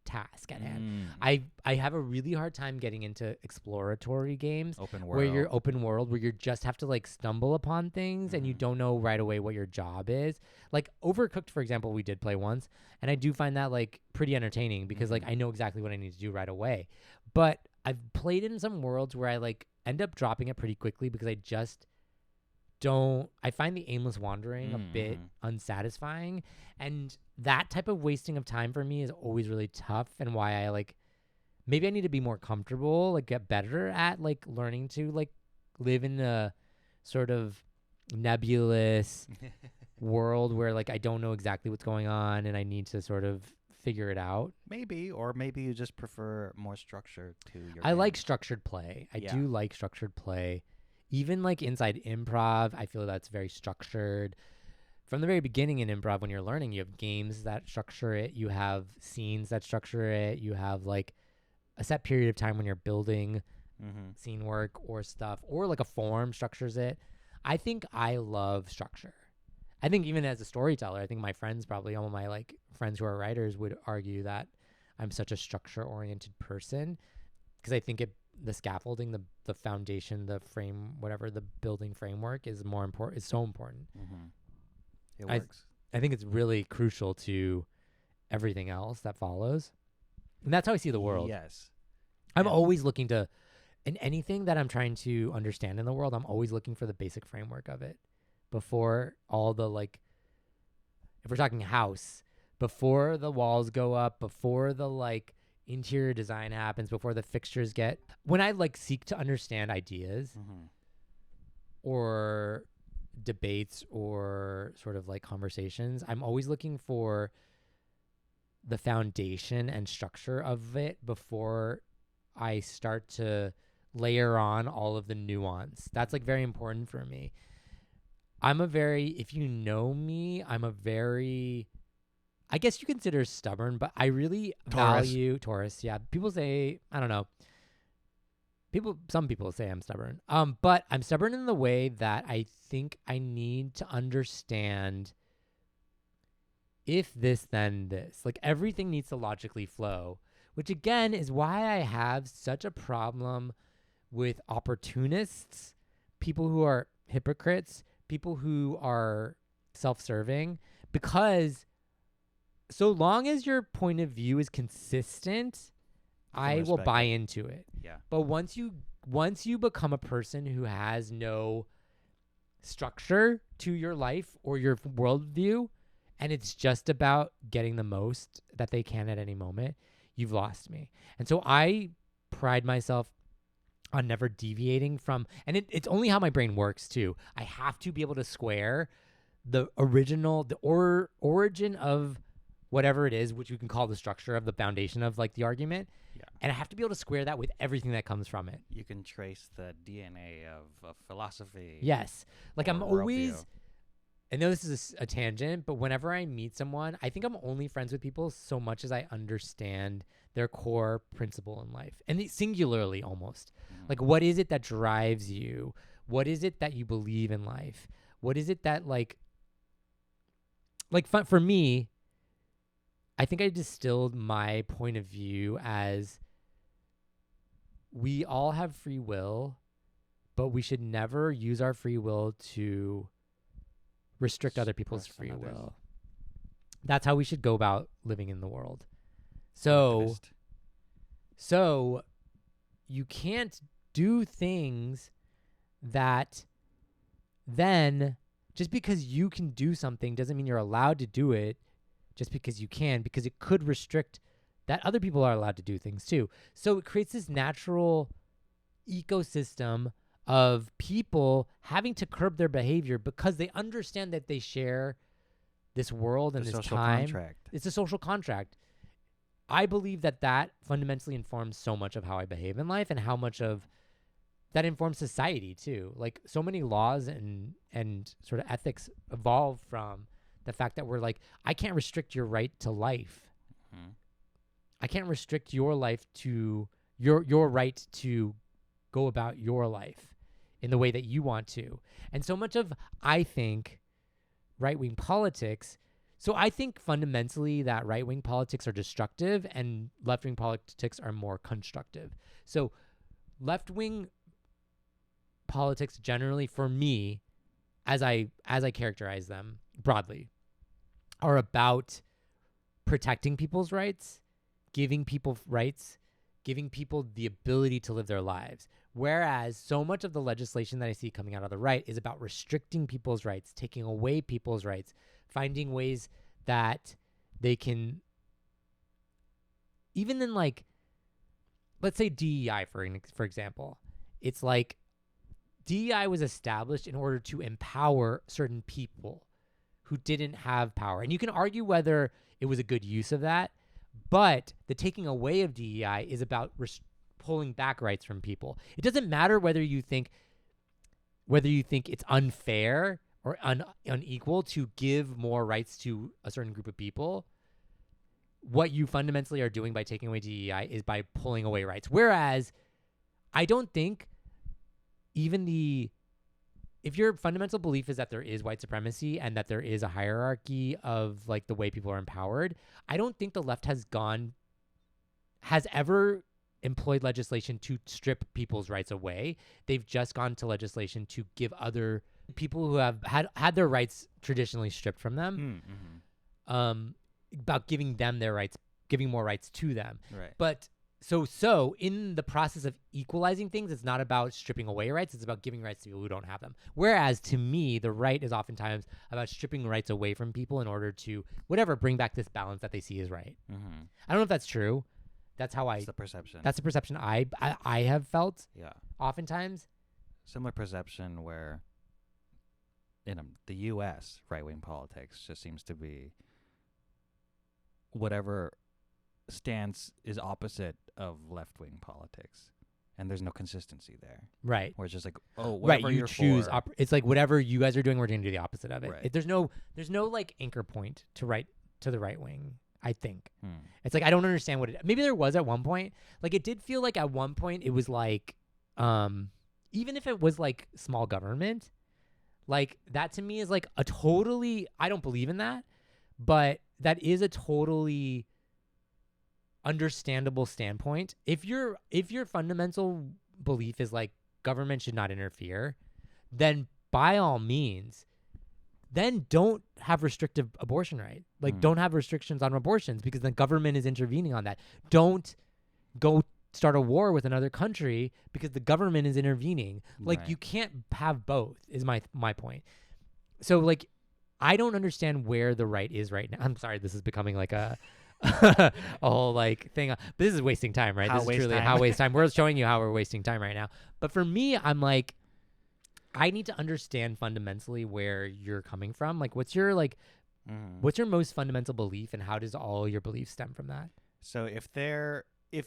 task at hand. I have a really hard time getting into exploratory games Open world. where you're open world, where you just have to like stumble upon things and you Mhm. don't know right away what your job is. Like Overcooked, for example, we did play once, and I do find that like pretty entertaining because like Mhm. I know exactly what I need to do right away. But I've played in some worlds where I like end up dropping it pretty quickly because I just don't. I find the aimless wandering a bit Mhm. unsatisfying, and that type of wasting of time for me is always really tough, and why I like maybe I need to be more comfortable, like get better at like learning to like live in a sort of nebulous world where like I don't know exactly what's going on and I need to sort of figure it out. Maybe, or maybe you just prefer more structure to your I like game. structured play. I Yeah. do like structured play. Even like inside improv, I feel that's very structured. From the very beginning in improv, when you're learning, you have games that structure it, you have scenes that structure it, you have like a set period of time when you're building Mm-hmm. scene work or stuff, or like a form structures it. I think I love structure. I think even as a storyteller, I think my friends, probably all of my like friends who are writers, would argue that I'm such a structure oriented person because I think the scaffolding, the foundation, the frame, whatever, the building framework is more important. Is so important. Mm-hmm. It I- works. I think it's really crucial to everything else that follows, and that's how I see the world. Yes. I'm Yeah. always looking to, in anything that I'm trying to understand in the world, I'm always looking for the basic framework of it before all the like, if we're talking house, before the walls go up, before the like interior design happens, before the fixtures get, when I like seek to understand ideas Mm-hmm. or debates or sort of like conversations, I'm always looking for the foundation and structure of it before I start to layer on all of the nuance. That's like very important for me. If you know me, I guess you consider stubborn, but I really Taurus. value Taurus. Yeah. People say, I don't know. Some people say I'm stubborn. But I'm stubborn in the way that I think I need to understand if this, then this. Like everything needs to logically flow, which again is why I have such a problem with opportunists, people who are hypocrites, people who are self-serving, because so long as your point of view is consistent, I will respect buy it. into it. Yeah. But once you become a person who has no structure to your life or your worldview, and it's just about getting the most that they can at any moment, you've lost me. And so I pride myself on never deviating from, and it's only how my brain works too. I have to be able to square the origin of whatever it is, which we can call the structure of the foundation of like the argument. Yeah. And I have to be able to square that with everything that comes from it. You can trace the DNA of philosophy. Yes. Like I'm or always, worldview. I know this is a tangent, but whenever I meet someone, I think I'm only friends with people so much as I understand their core principle in life, and singularly almost. Mhm. Like, what is it that drives you? What is it that you believe in life? What is it that like like for me, I think I distilled my point of view as we all have free will, but we should never use our free will to restrict other people's free will. That's how we should go about living in the world. So you can't do things that then just because you can do something doesn't mean you're allowed to do it just because you can, because it could restrict that other people are allowed to do things too. So it creates this natural ecosystem of people having to curb their behavior because they understand that they share this world and this time. Contract. It's a social contract. I believe that fundamentally informs so much of how I behave in life and how much of that informs society too. Like so many laws and sort of ethics evolve from the fact that we're like, I can't restrict your right to life. Mm-hmm. I can't restrict your life to your right to go about your life in the way that you want to. And so much of, I think, right-wing politics. So I think fundamentally that right-wing politics are destructive and left-wing politics are more constructive. So left-wing politics generally, for me, as I characterize them broadly, are about protecting people's rights, giving people rights, giving people the ability to live their lives. Whereas so much of the legislation that I see coming out of the right is about restricting people's rights, taking away people's rights, finding ways that they can, even in like, let's say DEI, for example. It's like DEI was established in order to empower certain people who didn't have power. And you can argue whether it was a good use of that, but the taking away of DEI is about pulling back rights from people. It doesn't matter whether you think it's unfair or unequal to give more rights to a certain group of people. What you fundamentally are doing by taking away DEI is by pulling away rights. Whereas I don't think if your fundamental belief is that there is white supremacy and that there is a hierarchy of like the way people are empowered, I don't think the left has ever employed legislation to strip people's rights away. They've just gone to legislation to give other people who have had their rights traditionally stripped from them, about giving them their rights, giving more rights to them. Right. But so in the process of equalizing things, it's not about stripping away rights. It's about giving rights to people who don't have them. Whereas to me, the right is oftentimes about stripping rights away from people in order to bring back this balance that they see as right. Mm-hmm. I don't know if that's true. That's how That's the perception. That's the perception I have felt. Yeah. Oftentimes. Similar perception where in the U.S. right-wing politics just seems to be whatever stance is opposite of left-wing politics, and there's no consistency there. Right. Where it's just like, whatever you you're choose. for, It's like whatever you guys are doing, we're going to do the opposite of it. Right. There's no like anchor point to the right wing. I think Hmm. it's like I don't understand what it. Maybe there was at one point. Like it did feel like at one point it was like, even if it was like small government, like that to me is like a totally. I don't believe in that, but that is a totally understandable standpoint. If your fundamental belief is like government should not interfere, then by all means, then don't have restrictive abortion right. Like don't have restrictions on abortions because the government is intervening on that. Don't go start a war with another country because the government is intervening. Like you can't have both is my point. So like I don't understand where the right is right now. I'm sorry, this is becoming like a a whole like thing, but this is wasting time, right? This is truly how waste time. We're showing you how we're wasting time right now. But for me, I'm like, I need to understand fundamentally where you're coming from. Like, what's your most fundamental belief, and how does all your beliefs stem from that? So if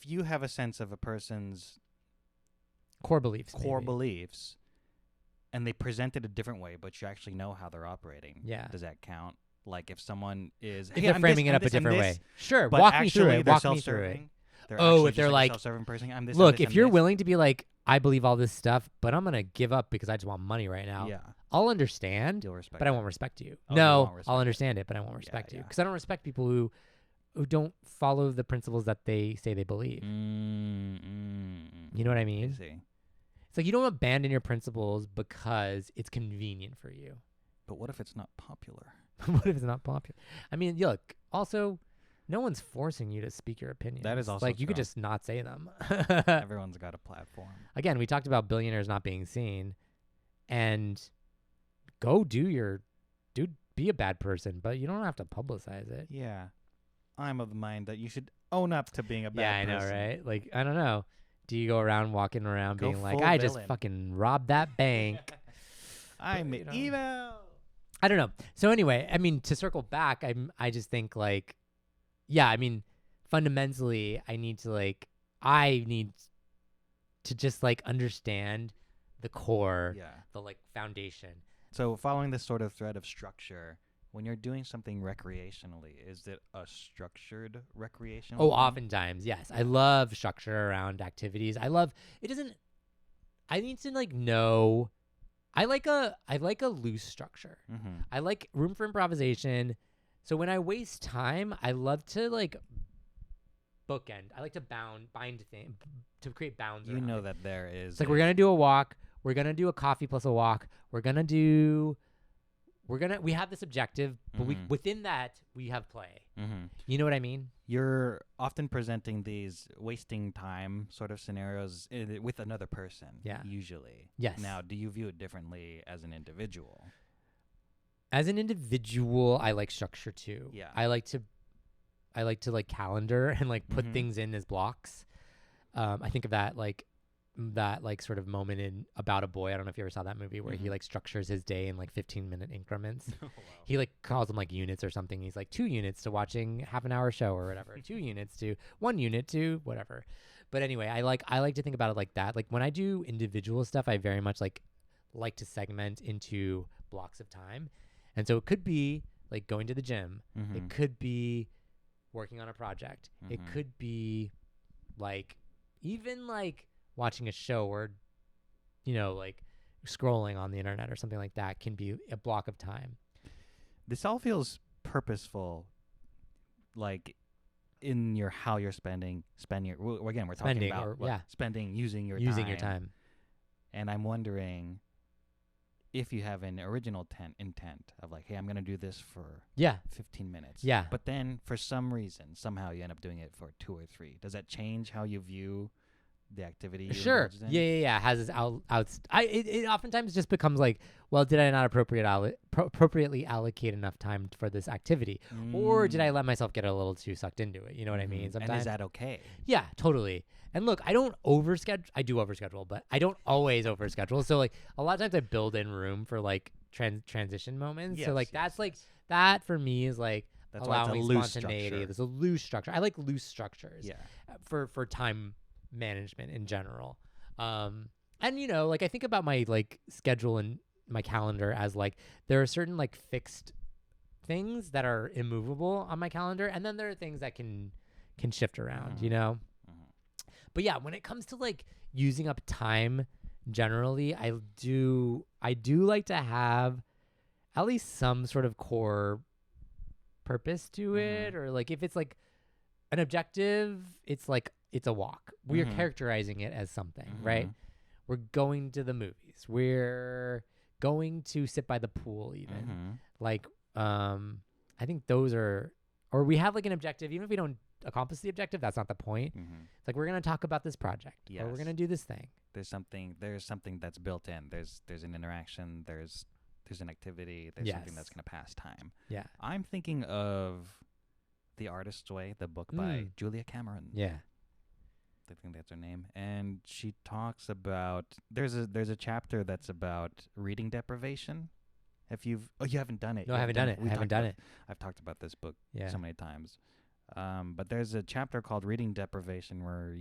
you have a sense of a person's core beliefs, and they present it a different way, but you actually know how they're operating, does that count? Like if someone is they're framing it up a different way. Sure, but walk me through it. Walk me through it. If they're like self-serving person, I'm this. Look, I'm if you're this. willing to be like, I believe all this stuff, but I'm gonna give up because I just want money right now. Yeah. I'll understand, You'll respect but I that. won't respect you. Oh, you No, won't respect I'll it. understand it, but I won't respect you yeah. because I don't respect people who don't follow the principles that they say they believe. You know what I mean? I see. It's like you don't abandon your principles because it's convenient for you. But what if it's not popular? What if it's not popular? I mean, look, also, no one's forcing you to speak your opinions. That is also like you could true. just not say them. Everyone's got a platform. Again, we talked about billionaires not being seen, and be a bad person, but you don't have to publicize it. Yeah. I'm of the mind that you should own up to being a bad Yeah, I person. know, right? Like, I don't know. Do you go around walking around Go being like, full I just villain. fucking robbed that bank? I'm you know. evil. I don't know. So anyway, I mean, to circle back, I just think like, yeah, I mean, fundamentally, I need to just like understand the core, Yeah. the like foundation. So following this sort of thread of structure, when you're doing something recreationally, is it a structured recreational? Oh, thing? oftentimes, yes. I love structure around activities. I need to like know. I like a loose structure. Mm-hmm. I like room for improvisation. So when I waste time, I love to like bookend. I like to bind things to create bounds. You around know it. that there is. It's like we're gonna do a walk. We're gonna do a coffee plus a walk. We have this objective, but within that we have play. Mm-hmm. You know what I mean? You're often presenting these wasting time sort of scenarios with another person. Yeah. Usually. Yes. Now, do you view it differently as an individual? As an individual, I like structure too. Yeah. I like to like calendar and like put Mhm. things in as blocks. I think of that sort of moment in About a Boy. I don't know if you ever saw that movie where he Mhm. like structures his day in like 15-minute increments. Wow. He like calls them like units or something. He's like 2 units to watching half an hour show or whatever. 2 units to 1 unit to whatever. But anyway, I like to think about it like that. Like when I do individual stuff, I very much like to segment into blocks of time. And so it could be like going to the gym. Mhm. It could be working on a project. It Mhm. could be like even like watching a show or like scrolling on the internet or something like that can be a block of time. This all feels purposeful, like in your how you're spending your. Again, we're talking Spending about or- yeah. spending using your Using your time. And I'm wondering if you have an original intent of like, hey, I'm gonna do this for Yeah. 15 minutes. Yeah. But then for some reason, somehow you end up doing it for 2 or 3. Does that change how you view the activity? You Sure. indulged in? Yeah. It has its it oftentimes just becomes like, well, did I not appropriately allocate enough time for this activity? Or did I let myself get a little too sucked into it? You know what I mean? Mhm. And is that okay? Yeah, totally. And look, I don't overschedule. I do overschedule, but I don't always overschedule. So like a lot of times I build in room for like transition moments. So like that's like that for me is like That's why it's a allowing loose spontaneity. structure. There's a loose structure. I like loose structures. Yeah. For time management in general. And like I think about my like schedule and my calendar as like there are certain like fixed things that are immovable on my calendar, and then there are things that can shift around, Mhm. But yeah, when it comes to like using up time generally, I do like to have at least some sort of core purpose to it, or like if it's like an objective, it's like it's a walk. We're characterizing it as something, right? We're going to the movies. We're going to sit by the pool even. Like I think those are, or we have like an objective even if we don't accomplish the objective, that's not the point. It's like we're going to talk about this project or we're going to do this thing. There's something that's built in. There's an interaction, there's an activity, there's something that's going to pass time. Yeah. I'm thinking of The Artist's Way, the book by Julia Cameron. Yeah. I think that's her name. And she talks about there's a chapter that's about reading deprivation. You haven't done it. No, I haven't done it. I haven't done it. I've talked about this book Yeah. so many times. But there's a chapter called Reading Deprivation where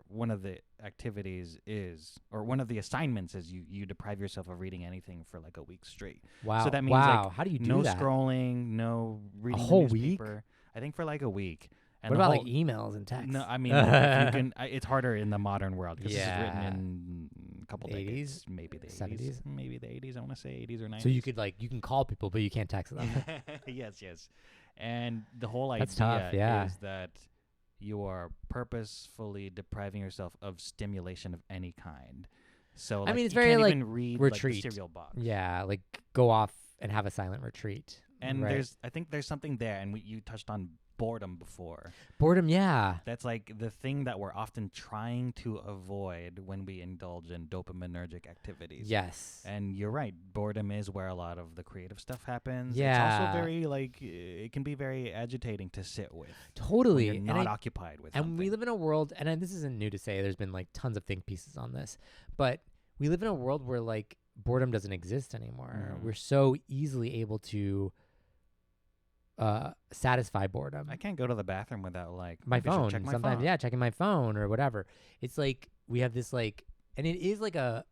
one of the activities is, or one of the assignments is you deprive yourself of reading anything for like a week straight. Wow. So that means wow. like How do you do no that? scrolling, no reading A whole the week? newspaper. I think for like a week. And What the about whole, like emails and texts? no, I mean, if you can, it's harder in the modern world because this is written Yeah. in a couple 80s? decades, maybe the 70s? 80s, maybe the 80s. I want to say 80s or 90s. So you could like you can call people, but you can't text them. Yes, yes. And the whole That's idea tough, yeah. is that you are purposefully depriving yourself of stimulation of any kind. So I like, mean, it's you very, can't like, even read retreat. like the cereal box. Yeah, like go off and have a silent retreat. And right. I think there's something there, and you touched on boredom before. Boredom, yeah. That's like the thing that we're often trying to avoid when we indulge in dopaminergic activities. Yes. And you're right, boredom is where a lot of the creative stuff happens. Yeah. It's also very like it can be very agitating to sit with. Totally. When you're not occupied with something. And we live in a world, and this isn't new to say, there's been like tons of think pieces on this, but we live in a world where like boredom doesn't exist anymore. We're so easily able to satisfy boredom. I can't go to the bathroom without like my maybe I should phone. check my Sometimes, phone. yeah, checking my phone or whatever. It's like we have this like, and it is like a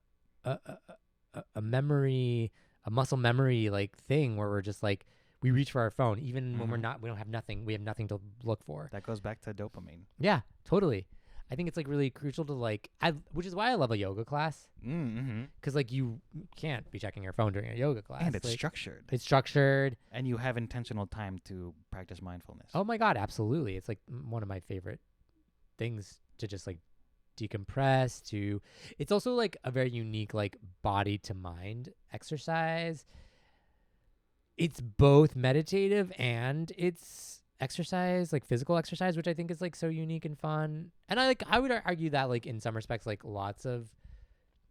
memory, a muscle memory like thing where we're just like we reach for our phone even when we don't have nothing. We have nothing to look for. That goes back to dopamine. Yeah, totally. I think it's like really crucial to like, which is why I love a yoga class. Because like you can't be checking your phone during a yoga class. And it's like, structured. It's structured. And you have intentional time to practice mindfulness. Oh my God, absolutely. It's like one of my favorite things to just like decompress to. It's also like a very unique like body to mind exercise. It's both meditative and it's exercise, like physical exercise, which I think is like so unique and fun. And I would argue that like in some respects like lots of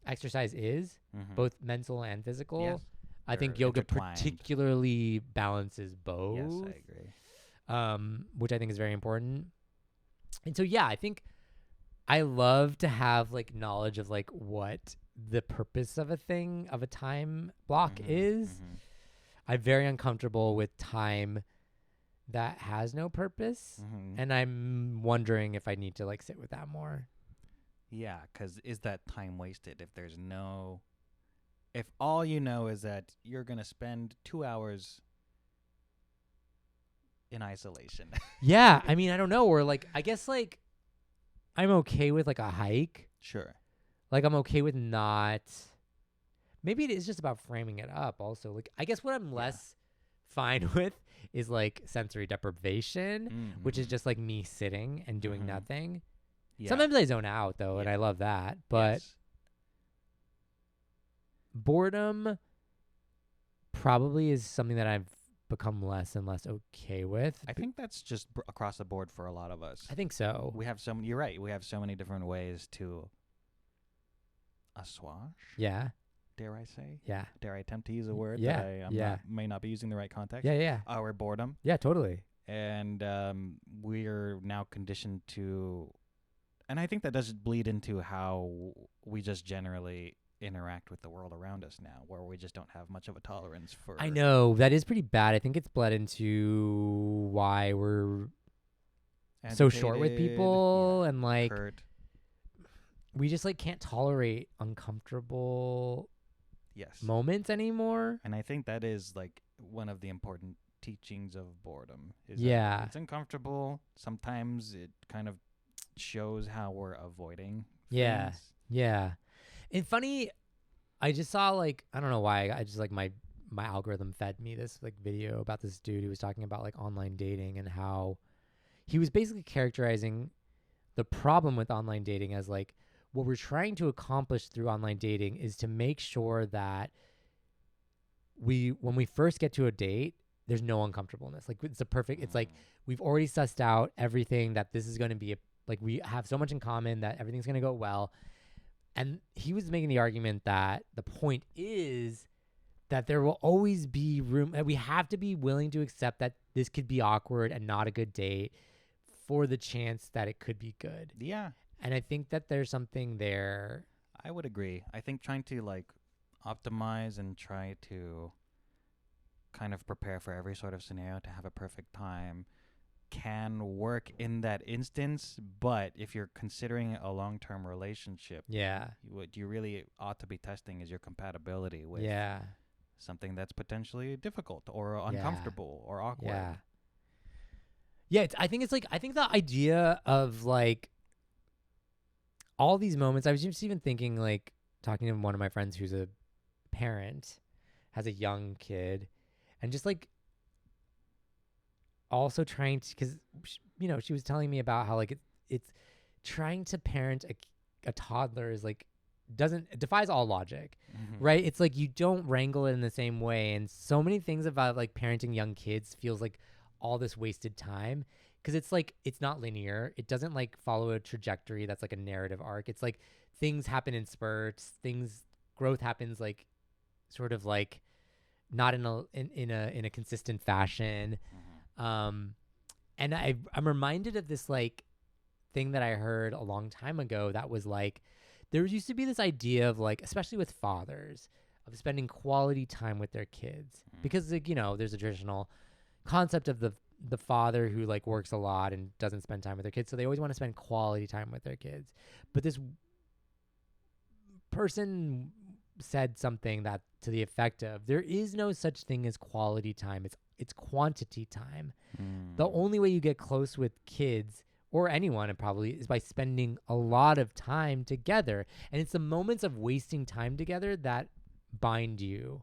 exercise is both mental and physical. Yes. I think yoga particularly balances both. Yes, I agree. Which I think is very important. And so yeah, I think I love to have like knowledge of like what the purpose of a thing, of a time block is. I'm very uncomfortable with time that has no purpose, and I'm wondering if I need to like sit with that more. Yeah, because is that time wasted if all you know is that you're gonna spend 2 hours in isolation? Yeah, I mean, I don't know, or like I guess like I'm okay with like a hike. Sure. Like I'm okay with not. Maybe it is just about framing it up. Also, like I guess what I'm less fine with is like sensory deprivation, which is just like me sitting and doing nothing. Yeah. Sometimes I zone out though, and I love that. But boredom probably is something that I've become less and less okay with. I think that's just across the board for a lot of us. I think so. We have so many. You're right. We have so many different ways to assuage. Yeah. Dare I say? Yeah. Dare I attempt to use a word that I may not be using the right context? Yeah. Our boredom. Yeah, totally. And we're now conditioned to, and I think that does bleed into how we just generally interact with the world around us now, where we just don't have much of a tolerance for. I know that is pretty bad. I think it's bled into why we're so short with people and like hurt. We just like can't tolerate uncomfortable moments anymore. And I think that is like one of the important teachings of boredom. Is that it's uncomfortable. Sometimes it kind of shows how we're avoiding things. Yeah. And funny, I just saw like, I don't know why, I just like my algorithm fed me this like video about this dude who was talking about like online dating and how he was basically characterizing the problem with online dating as like, what we're trying to accomplish through online dating is to make sure that when we first get to a date, there's no uncomfortableness. Like it's it's like we've already sussed out everything that this is going to be like we have so much in common that everything's going to go well. And he was making the argument that the point is that there will always be room, that we have to be willing to accept that this could be awkward and not a good date for the chance that it could be good. Yeah. And I think that there's something there. I would agree. I think trying to like optimize and try to kind of prepare for every sort of scenario to have a perfect time can work in that instance. But if you're considering a long-term relationship, what you really ought to be testing is your compatibility with something that's potentially difficult or uncomfortable or awkward. Yeah, I think the idea of like all these moments. I was just even thinking, like, talking to one of my friends who's a parent, has a young kid, and just like also trying to, because she was telling me about how like it's trying to parent a toddler is like it defies all logic, right? It's like you don't wrangle it in the same way, and so many things about like parenting young kids feels like all this wasted time, because it's like it's not linear. It doesn't like follow a trajectory that's like a narrative arc. It's like things happen in spurts. Growth happens like sort of like not in a consistent fashion. And I'm reminded of this like thing that I heard a long time ago that was like there used to be this idea of like, especially with fathers, of spending quality time with their kids, because like, there's a traditional concept of the father who like works a lot and doesn't spend time with their kids, so they always want to spend quality time with their kids. But this person said something that to the effect of, there is no such thing as quality time. It's quantity time. The only way you get close with kids or anyone, and probably, is by spending a lot of time together. And it's the moments of wasting time together that bind you.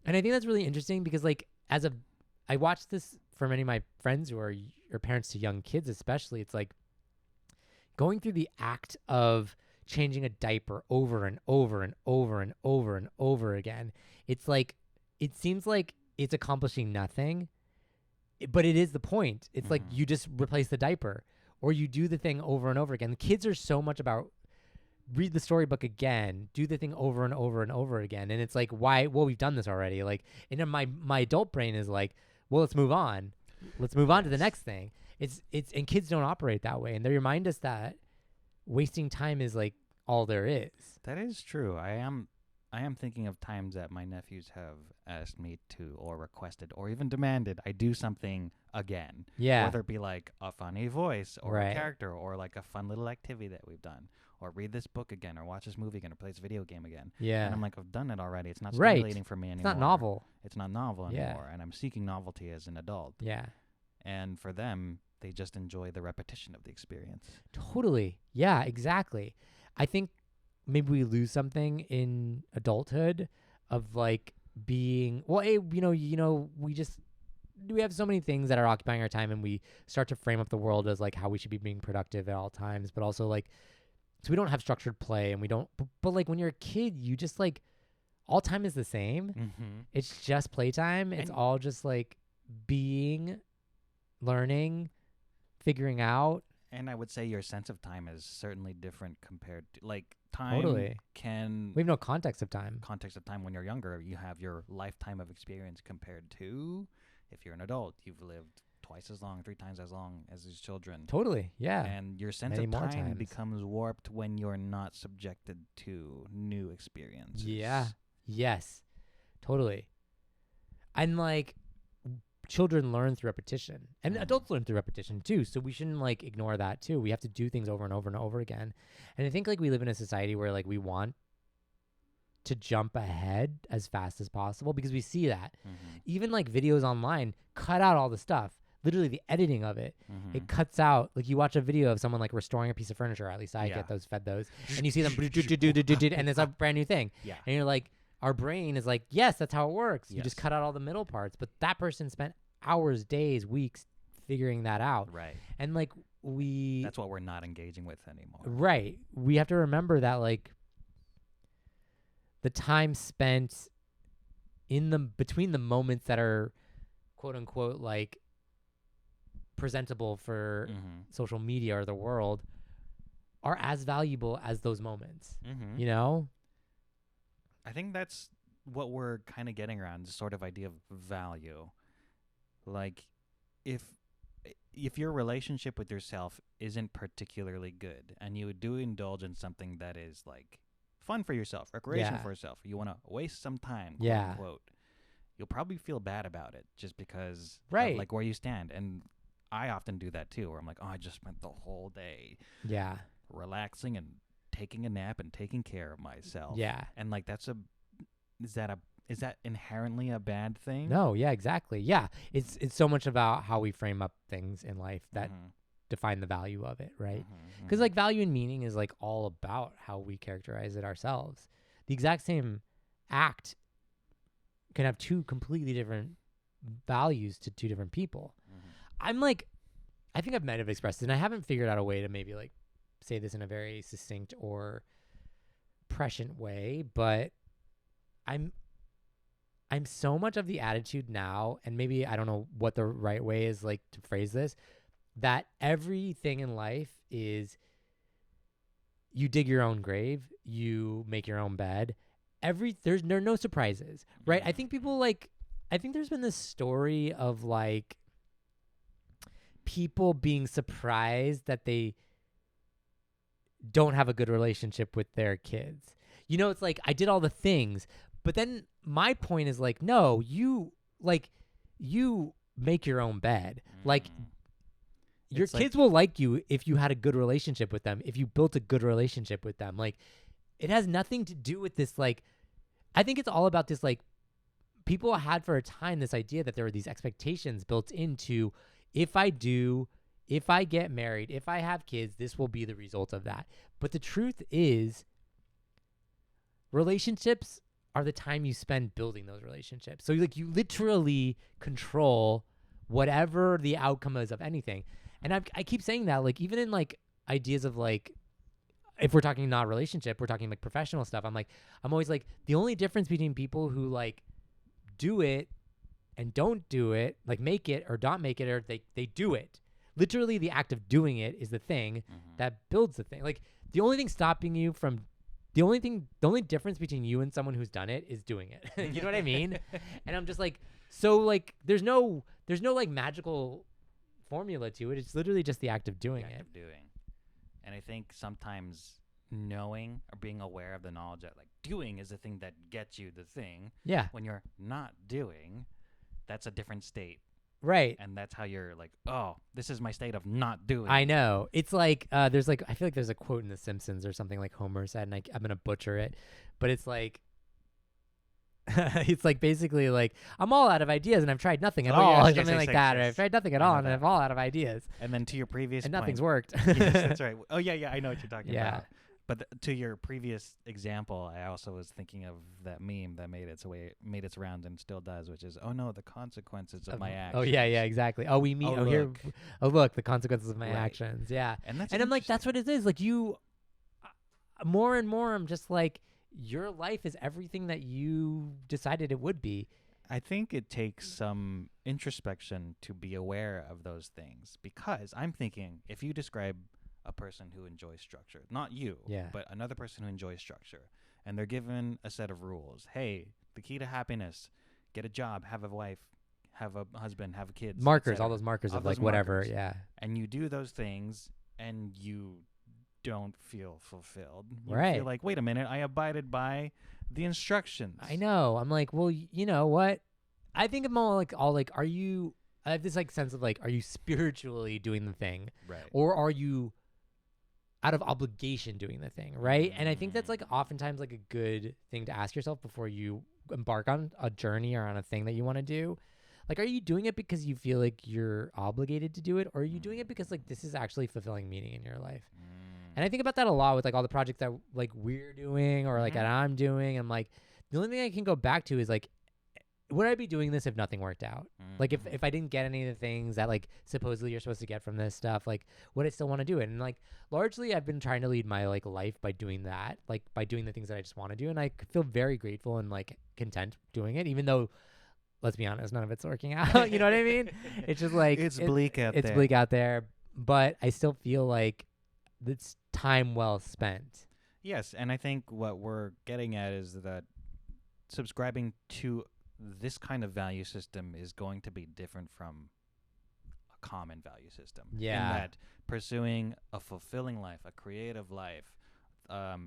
And I think that's really interesting because like I watched this for many of my friends who are parents to young kids, especially. It's like going through the act of changing a diaper over and over and over and over and over again. It's like, it seems like it's accomplishing nothing, but it is the point. It's like you just replace the diaper, or you do the thing over and over again. The kids are so much about read the storybook again, do the thing over and over and over again. And it's like, why? Well, we've done this already. Like, and then my adult brain is like, well, let's move on. Let's move on to the next thing. And kids don't operate that way. And they remind us that wasting time is like all there is. That is true. I am thinking of times that my nephews have asked me to, or requested, or even demanded I do something again. Yeah. Whether it be like a funny voice, or Right. a character, or like a fun little activity that we've done, or read this book again, or watch this movie again, or play this video game again. Yeah. And I'm like, I've done it already. It's not Right. stimulating for me anymore. It's not novel. It's not novel Yeah. anymore. And I'm seeking novelty as an adult. Yeah. And for them, they just enjoy the repetition of the experience. Totally. Yeah, exactly. I think maybe we lose something in adulthood of like being, well, we have so many things that are occupying our time, and we start to frame up the world as like how we should be being productive at all times, but also like, so we don't have structured play, and we don't, but like when you're a kid, you just like, all time is the same. It's just playtime. It's all just like being, learning, figuring out. And I would say your sense of time is certainly different compared to, like, time Totally. can... We have no context of time. Context of time when you're younger, you have your lifetime of experience compared to, if you're an adult, you've lived twice as long, 3 times as long as these children. Totally, yeah. And your sense Many of more time times. becomes warped when you're not subjected to new experiences. Yeah. Yes. Totally. And like, children learn through repetition, and adults learn through repetition too. So we shouldn't like ignore that too. We have to do things over and over and over again. And I think like we live in a society where like we want to jump ahead as fast as possible, because we see that even like videos online cut out all the stuff, literally the editing of it. It cuts out, like you watch a video of someone like restoring a piece of furniture, or at least I get those, fed those, and you see them and it's a brand new thing. Yeah. And you're like, our brain is like, yes, that's how it works. You Yes. just cut out all the middle parts. But that person spent hours, days, weeks figuring that out. Right. And like That's what we're not engaging with anymore. Right. We have to remember that like the time spent between the moments that are quote unquote like presentable for social media or the world are as valuable as those moments. You know? I think that's what we're kind of getting around, this sort of idea of value. Like, if your relationship with yourself isn't particularly good, and you do indulge in something that is like fun for yourself, recreation for yourself, you want to waste some time, quote unquote, you'll probably feel bad about it just because of like where you stand. And I often do that too, where I'm like, oh, I just spent the whole day relaxing and taking a nap and taking care of myself. Yeah. And like, is that a is that inherently a bad thing? No, yeah, exactly. Yeah. It's so much about how we frame up things in life that define the value of it, right? Because like value and meaning is like all about how we characterize it ourselves. The exact same act can have two completely different values to two different people. I'm like, I think I might have expressed it, and I haven't figured out a way to maybe like say this in a very succinct or prescient way, but I'm so much of the attitude now, and maybe I don't know what the right way is like to phrase this, that everything in life is you dig your own grave, you make your own bed. There are no surprises, right? I think there's been this story of like people being surprised that they don't have a good relationship with their kids. You know, it's like I did all the things, but then my point is like, no, you make your own bed. Like your kids will like you if you had a good relationship with them, if you built a good relationship with them. Like it has nothing to do with this. Like, I think it's all about this, like people had for a time this idea that there were these expectations built into if I get married, if I have kids, this will be the result of that. But the truth is relationships are the time you spend building those relationships. So like you literally control whatever the outcome is of anything. And I keep saying that, like, even in like ideas of like, if we're talking not relationship, we're talking like professional stuff. I'm always like, the only difference between people who like do it and don't do it, like make it or don't make it, or they do it. Literally the act of doing it is the thing that builds the thing. Like the only difference between you and someone who's done it is doing it. You know what I mean? And I'm just like, so like, there's no like magical formula to it. It's literally just the act of doing it. And I think sometimes knowing or being aware of the knowledge that like doing is the thing that gets you the thing. Yeah. When you're not doing, that's a different state. Right. And that's how you're like, oh, this is my state of not doing. I know. It's like, there's like, I feel like there's a quote in The Simpsons or something like Homer said, and I'm going to butcher it, but it's like, it's like basically like, I'm all out of ideas and I've tried nothing at all. Or something like that. Or I've tried nothing at all and I'm all out of ideas. And then to your previous and point, nothing's worked. Yes, that's right. Oh, yeah, I know what you're talking about. But to your previous example, I also was thinking of that meme that made its rounds and still does, which is, oh no, the consequences of my actions. Oh yeah, exactly. Oh, we meet. Look, the consequences of my actions. Yeah, and I'm like, that's what it is. Like you, more and more, I'm just like, your life is everything that you decided it would be. I think it takes some introspection to be aware of those things, because I'm thinking, if you describe a person who enjoys structure, not you, but another person who enjoys structure, and they're given a set of rules. Hey, the key to happiness: get a job, have a wife, have a husband, have kids. Markers, all those markers of like whatever, markers. And you do those things, and you don't feel fulfilled. You feel like, wait a minute, I abided by the instructions. I know. I'm like, well, you know what? I think I'm all like, are you? I have this like sense of like, are you spiritually doing the thing, right, or are you out of obligation doing the thing, right? And I think that's like oftentimes like a good thing to ask yourself before you embark on a journey or on a thing that you want to do. Like, are you doing it because you feel like you're obligated to do it, or are you doing it because like this is actually fulfilling meaning in your life? And I think about that a lot with like all the projects that like we're doing or like that I'm doing. I'm like, the only thing I can go back to is like, would I be doing this if nothing worked out? Like if I didn't get any of the things that like supposedly you're supposed to get from this stuff, like would I still want to do it? And like largely I've been trying to lead my like life by doing that, like by doing the things that I just want to do. And I feel very grateful and like content doing it, even though, let's be honest, none of it's working out. You know what I mean? It's just like, it's bleak out there. It's bleak out there, but I still feel like it's time well spent. Yes. And I think what we're getting at is that subscribing to this kind of value system is going to be different from a common value system. Yeah. In that pursuing a fulfilling life, a creative life,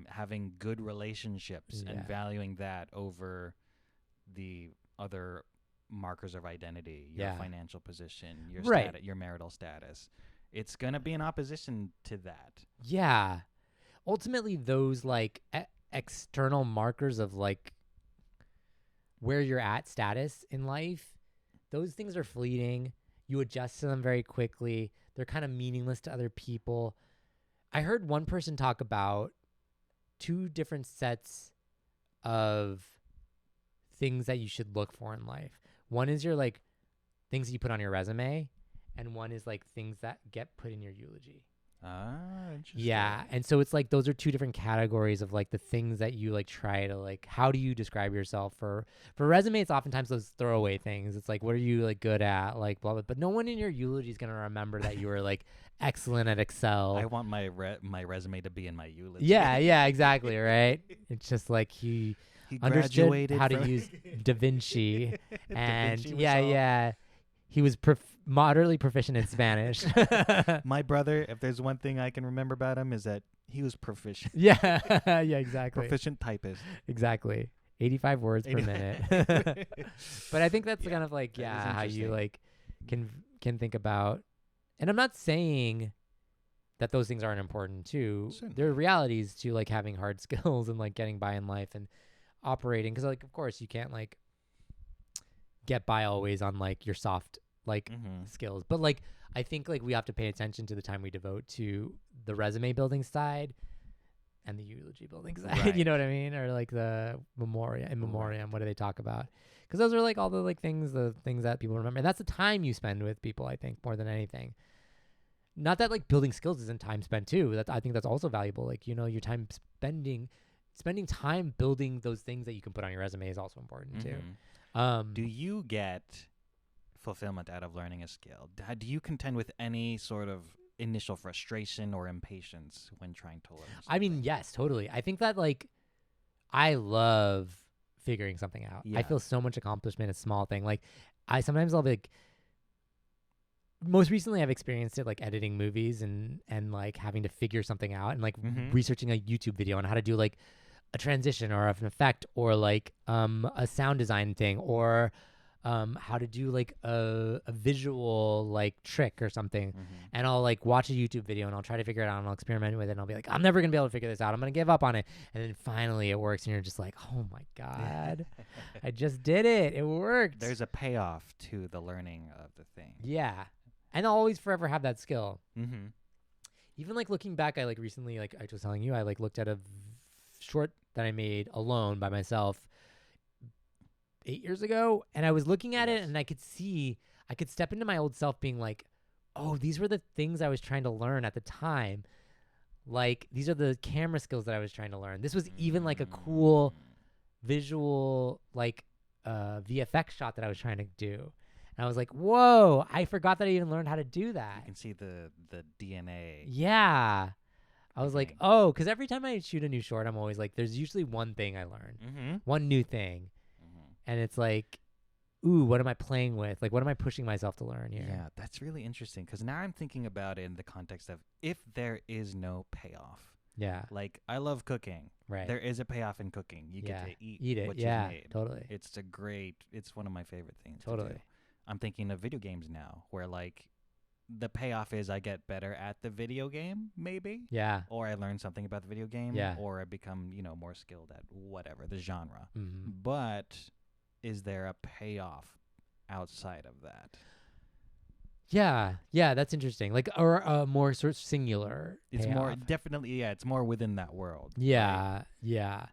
having good relationships and valuing that over the other markers of identity, your financial position, your your marital status. It's going to be in opposition to that. Yeah. Ultimately, those like external markers of like where you're at status in life, those things are fleeting. You adjust to them very quickly. They're kind of meaningless to other people. I heard one person talk about 2 different sets of things that you should look for in life. One is your like things that you put on your resume, and one is like things that get put in your eulogy. Ah, interesting. Yeah, and so it's like those are 2 different categories of like the things that you like try to like. How do you describe yourself? For resume, it's oftentimes those throwaway things. It's like, what are you like good at, like blah blah. But no one in your eulogy is gonna remember that you were like excellent at Excel. I want my resume to be in my eulogy. Yeah, exactly, right. It's just like he understood graduated how to from- use Da Vinci, and Vinci was all- yeah, he was moderately proficient in Spanish. My brother, if there's one thing I can remember about him, is that he was proficient. Yeah, exactly. Proficient typist. Exactly. 85 words per minute. But I think that's kind of like, that is how you interesting. like can think about. And I'm not saying that those things aren't important too. Certainly. There are realities to like having hard skills and like getting by in life and operating, because like of course you can't like get by always on like your soft like skills. But like I think like we have to pay attention to the time we devote to the resume building side and the eulogy building side. Right. You know what I mean? Or like the memoriam. What do they talk about? Because those are like all the like the things that people remember, and that's the time you spend with people, I think, more than anything. Not that like building skills isn't time spent too. That I think that's also valuable. Like, you know, your time spending time building those things that you can put on your resume is also important too. Do you get fulfillment out of learning a skill? Do you contend with any sort of initial frustration or impatience when trying to learn something? I mean, yes, totally. I think that like I love figuring something out. I Yeah. feel so much accomplishment in a small thing. Like I'll be like, most recently I've experienced it like editing movies and like having to figure something out and like researching a YouTube video on how to do like a transition or an effect or like a sound design thing or how to do like a visual like trick or something. And I'll like watch a YouTube video and I'll try to figure it out and I'll experiment with it and I'll be like, I'm never gonna be able to figure this out. I'm gonna give up on it. And then finally it works and you're just like, oh my God, I just did it. It worked. There's a payoff to the learning of the thing. Yeah. And I'll always forever have that skill. Mm-hmm. Even like looking back, I like recently, like I was telling you, I like looked at a short that I made alone by myself 8 years ago, and I was looking at it and I could step into my old self being like, oh, these were the things I was trying to learn at the time. Like, these are the camera skills that I was trying to learn. This was even like a cool visual, like VFX shot that I was trying to do. And I was like, whoa, I forgot that I even learned how to do that. You can see the DNA. Yeah. I was like, Okay. oh, because every time I shoot a new short, I'm always like, there's usually one thing I learn, Mm-hmm. one new thing. And it's like, ooh, what am I playing with? Like, what am I pushing myself to learn here? Yeah, that's really interesting because now I'm thinking about it in the context of if there is no payoff. Yeah. Like, I love cooking. Right. There is a payoff in cooking. You Yeah. get to Eat it. what Yeah. you've made. Totally. It's one of my favorite things. to Totally. do. I'm thinking of video games now where, like, the payoff is I get better at the video game, maybe. Yeah. Or I learn something about the video game. Yeah. Or I become, more skilled at whatever, the genre. Mm-hmm. But is there a payoff outside of that? Yeah. Yeah. That's interesting. Like, or a more sort of singular. It's more payoff. definitely, it's more within that world. Yeah. right? Yeah.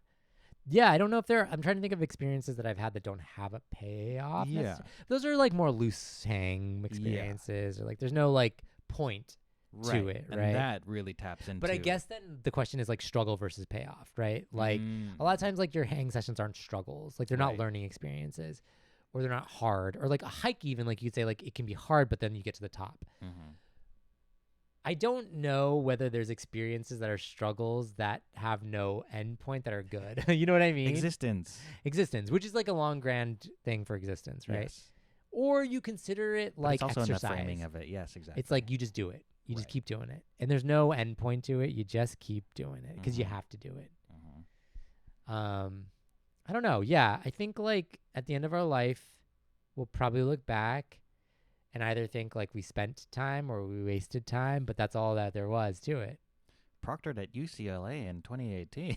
Yeah. I don't know if I'm trying to think of experiences that I've had that don't have a payoff. Yeah. necessarily. Those are like more loose hang experiences or like there's no like point to it, and right? that really taps into. But I guess then the question is like struggle versus payoff, right? Like a lot of times like your hang sessions aren't struggles. Like they're not Right. learning experiences or they're not hard or like a hike even like you'd say like it can be hard but then you get to the top. I don't know whether there's experiences that are struggles that have no end point that are good. You know what I mean? Existence, Existence, which is like a long grand thing for existence, right? Yes. Or you consider it But like it's also exercise. in the framing of it. Yes, exactly. It's like you just do it. You just Right. keep doing it. And there's no end point to it. You just keep doing it because you Mhm. have to do it. Mhm. I don't know. Yeah, I think like at the end of our life, we'll probably look back and either think like we spent time or we wasted time, but that's all that there was to it. Proctored at UCLA in 2018.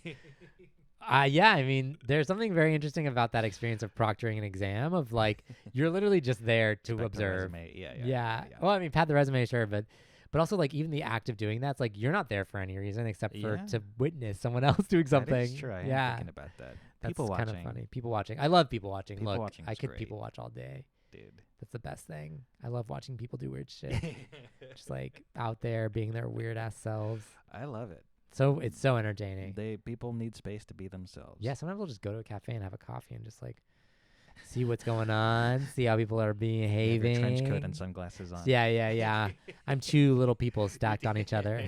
Yeah, I mean, there's something very interesting about that experience of proctoring an exam of like you're literally just there to Inspect the observe. resume. Yeah. Yeah. Well, I mean, pad the resume, sure, but also like even the act of doing that's like you're not there for any reason except for Yeah. to witness someone else doing something. That is true. I am Yeah. thinking about that. That's People kind of watching. funny. People watching. I love people watching. People Look, watching I is could great. people watch all day. Dude. That's the best thing. I love watching people do weird shit. Just like out there being their weird ass selves. I love it. So it's so entertaining. People need space to be themselves. Yeah, sometimes we'll just go to a cafe and have a coffee and just like see what's going on, see how people are behaving. Have your trench coat and sunglasses on. Yeah. I'm two little people stacked on each other.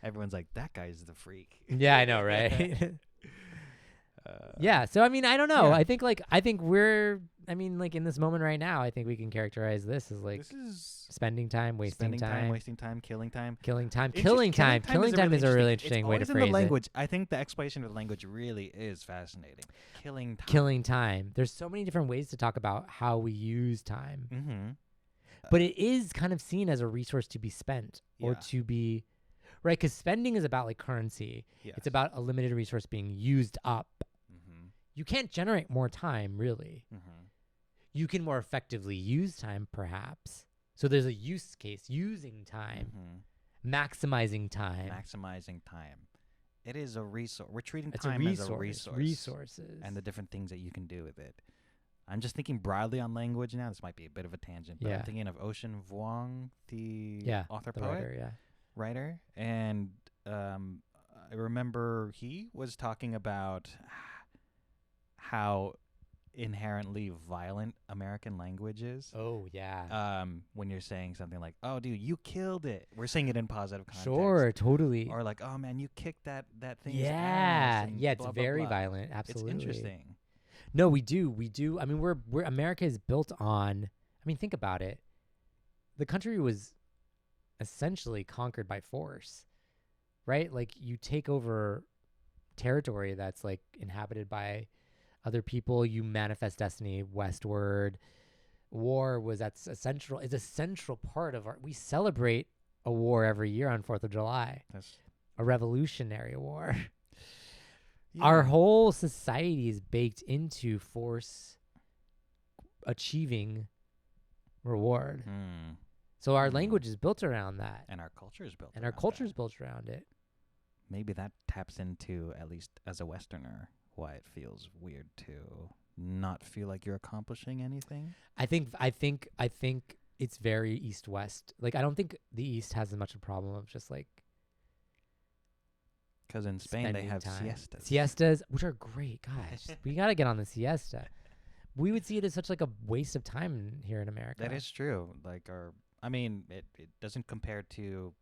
Everyone's like, that guy's the freak. Yeah, I know, right? Yeah, so I mean, I don't know. Yeah. I think we're like in this moment right now, I think we can characterize this as like This is spending time, wasting time, wasting time, killing time. killing time. It's Killing just- time. Killing time is a really interesting way to it's phrase in the it. language. I think the exploration of the language really is fascinating. Killing time. Killing time. There's so many different ways to talk about how we use time. Mm-hmm. But it is kind of seen as a resource to be spent or Yeah. to be, right? Because spending is about like currency. Yes. It's about a limited resource being used up. Mm-hmm. You can't generate more time, really. Mm-hmm. You can more effectively use time, perhaps. So there's a use case, using time, Mm-hmm. maximizing time. Maximizing time. It is a resource. We're treating It's time a resource. as a resource. Resources. And the different things that you can do with it. I'm just thinking broadly on language now. This might be a bit of a tangent, but Yeah. I'm thinking of Ocean Vuong, the author, the poet, writer. And I remember he was talking about how inherently violent American language is. Oh, yeah. When you're saying something like, "Oh, dude, you killed it," we're saying it in positive context. Sure, totally. Or like, "Oh man, you kicked that thing's Yeah, ass," and yeah. It's blah, blah, very blah. violent. Absolutely. It's interesting. No, we do. I mean, we're America is built on. I mean, think about it. The country was essentially conquered by force, right? Like you take over territory that's like inhabited by other people. You manifest destiny westward. War was is a central part of our. We celebrate a war every year on 4th of July. That's A revolutionary war. yeah. Our whole society is baked into force achieving reward. Mm. So our language is built around that. And our culture is built. And our around culture is that. built around it. Maybe that taps into, at least as a Westerner, why it feels weird to not feel like you're accomplishing anything. I think it's very East-West. Like I don't think the East has as much a problem of just like Because in Spain they spending have time. siestas. Siestas, which are great. Gosh, we got to get on the siesta. We would see it as such like a waste of time here in America. That is true. Like it doesn't compare to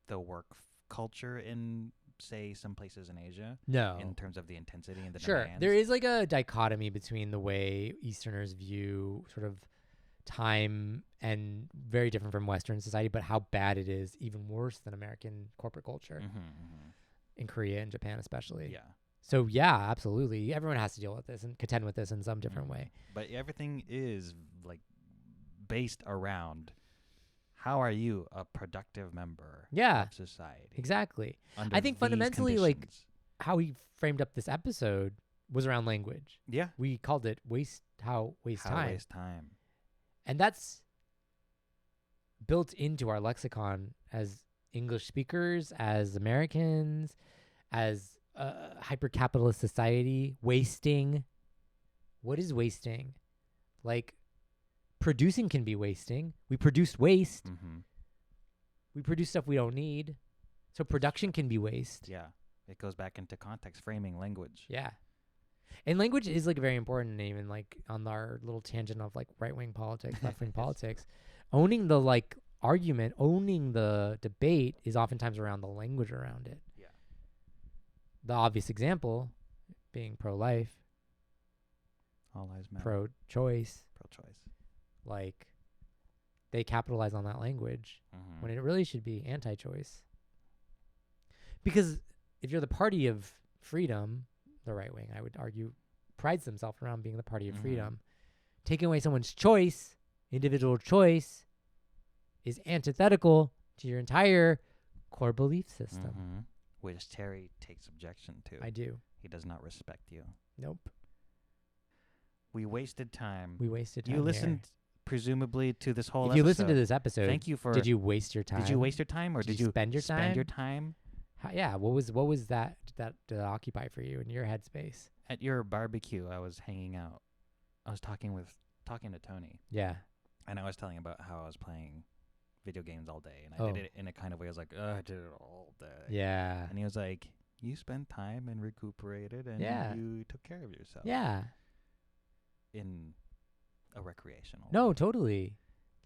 the work culture in, say, some places in Asia. No. In terms of the intensity and the Sure. demands. There is like a dichotomy between the way Easterners view sort of time and very different from Western society, but how bad it is, even worse than American corporate culture in Korea and Japan especially. Yeah. So yeah, absolutely. Everyone has to deal with this and contend with this in some different way. But everything is like based around how are you a productive member of society? Exactly. Under I think these fundamentally, like, conditions. how we framed up this episode was around language. Yeah. We called it waste How time. waste time. And that's built into our lexicon as English speakers, as Americans, as a hyper-capitalist society. Wasting. What is wasting? Like, producing can be wasting. We produce waste. Mm-hmm. We produce stuff we don't need. So production can be waste. Yeah. It goes back into context, framing, language. Yeah. And language is like very important, even like on our little tangent of like right-wing politics, left-wing politics. Owning the like argument, owning the debate is oftentimes around the language around it. Yeah. The obvious example being pro-life, All lives matter. pro-choice. Pro-choice. Like they capitalize on that language Mm-hmm. when it really should be anti-choice. Because if you're the party of freedom, the right wing, I would argue, prides themselves around being the party of freedom. Taking away someone's choice, individual choice, is antithetical to your entire core belief system. which Terry takes objection to. I do. He does not respect you. Nope. We wasted time. We wasted time. You listened presumably to this whole If you episode. listened to this episode, Thank you for. did you waste your time? Did you waste your time, or Did you spend your spend your time? time? Yeah. What was that did that occupy for you in your headspace? At your barbecue? I was hanging out. I was talking to Tony, Yeah. and I was telling him about how I was playing video games all day, and I Oh. did it in a kind of way. I was like, I did it all day. Yeah. And he was like, you spent time and recuperated, and Yeah. you took care of yourself. Yeah. In a recreational. No, totally.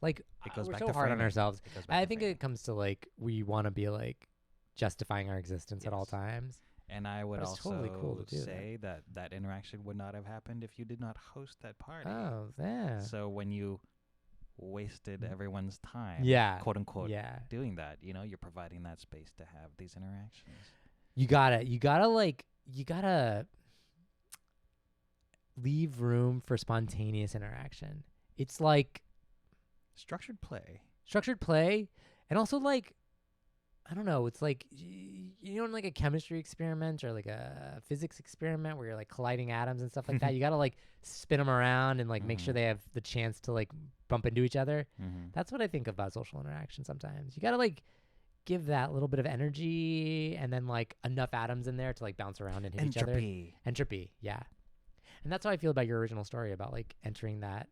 Like It goes we're back so to hard on framing. ourselves. It goes back I to think framing. it comes to like we want to be like justifying our existence at all Yes. times. And I would But it's also totally cool to do say that interaction would not have happened if you did not host that party. Oh, yeah. So when you wasted everyone's time, Yeah. quote unquote, Yeah. doing that, you're providing that space to have these interactions. You gotta leave room for spontaneous interaction. It's like Structured play. structured play, and also like I don't know. It's like in like a chemistry experiment or like a physics experiment where you're like colliding atoms and stuff like that. You gotta like spin them around and like make sure Mhm. they have the chance to like bump into each other. Mm-hmm. That's what I think about social interaction. Sometimes you gotta like give that little bit of energy and then like enough atoms in there to like bounce around and hit each other. Entropy, yeah. And that's how I feel about your original story about like entering that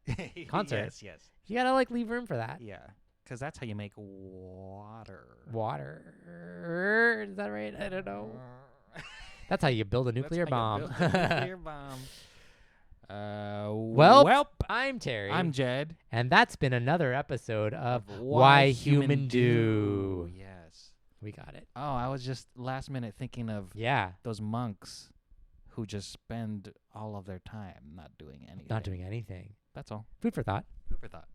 concert. Yes. You gotta like leave room for that. Yeah. Because that's how you make water. Water. Is that right? I don't know. That's how you build a nuclear bomb. Nuclear bomb. Well, I'm Terry. I'm Jed. And that's been another episode of Why Human Do. Yes. We got it. Oh, I was just last minute thinking of Yeah. those monks who just spend all of their time not doing anything. Not doing anything. That's all. Food for thought. Food for thought.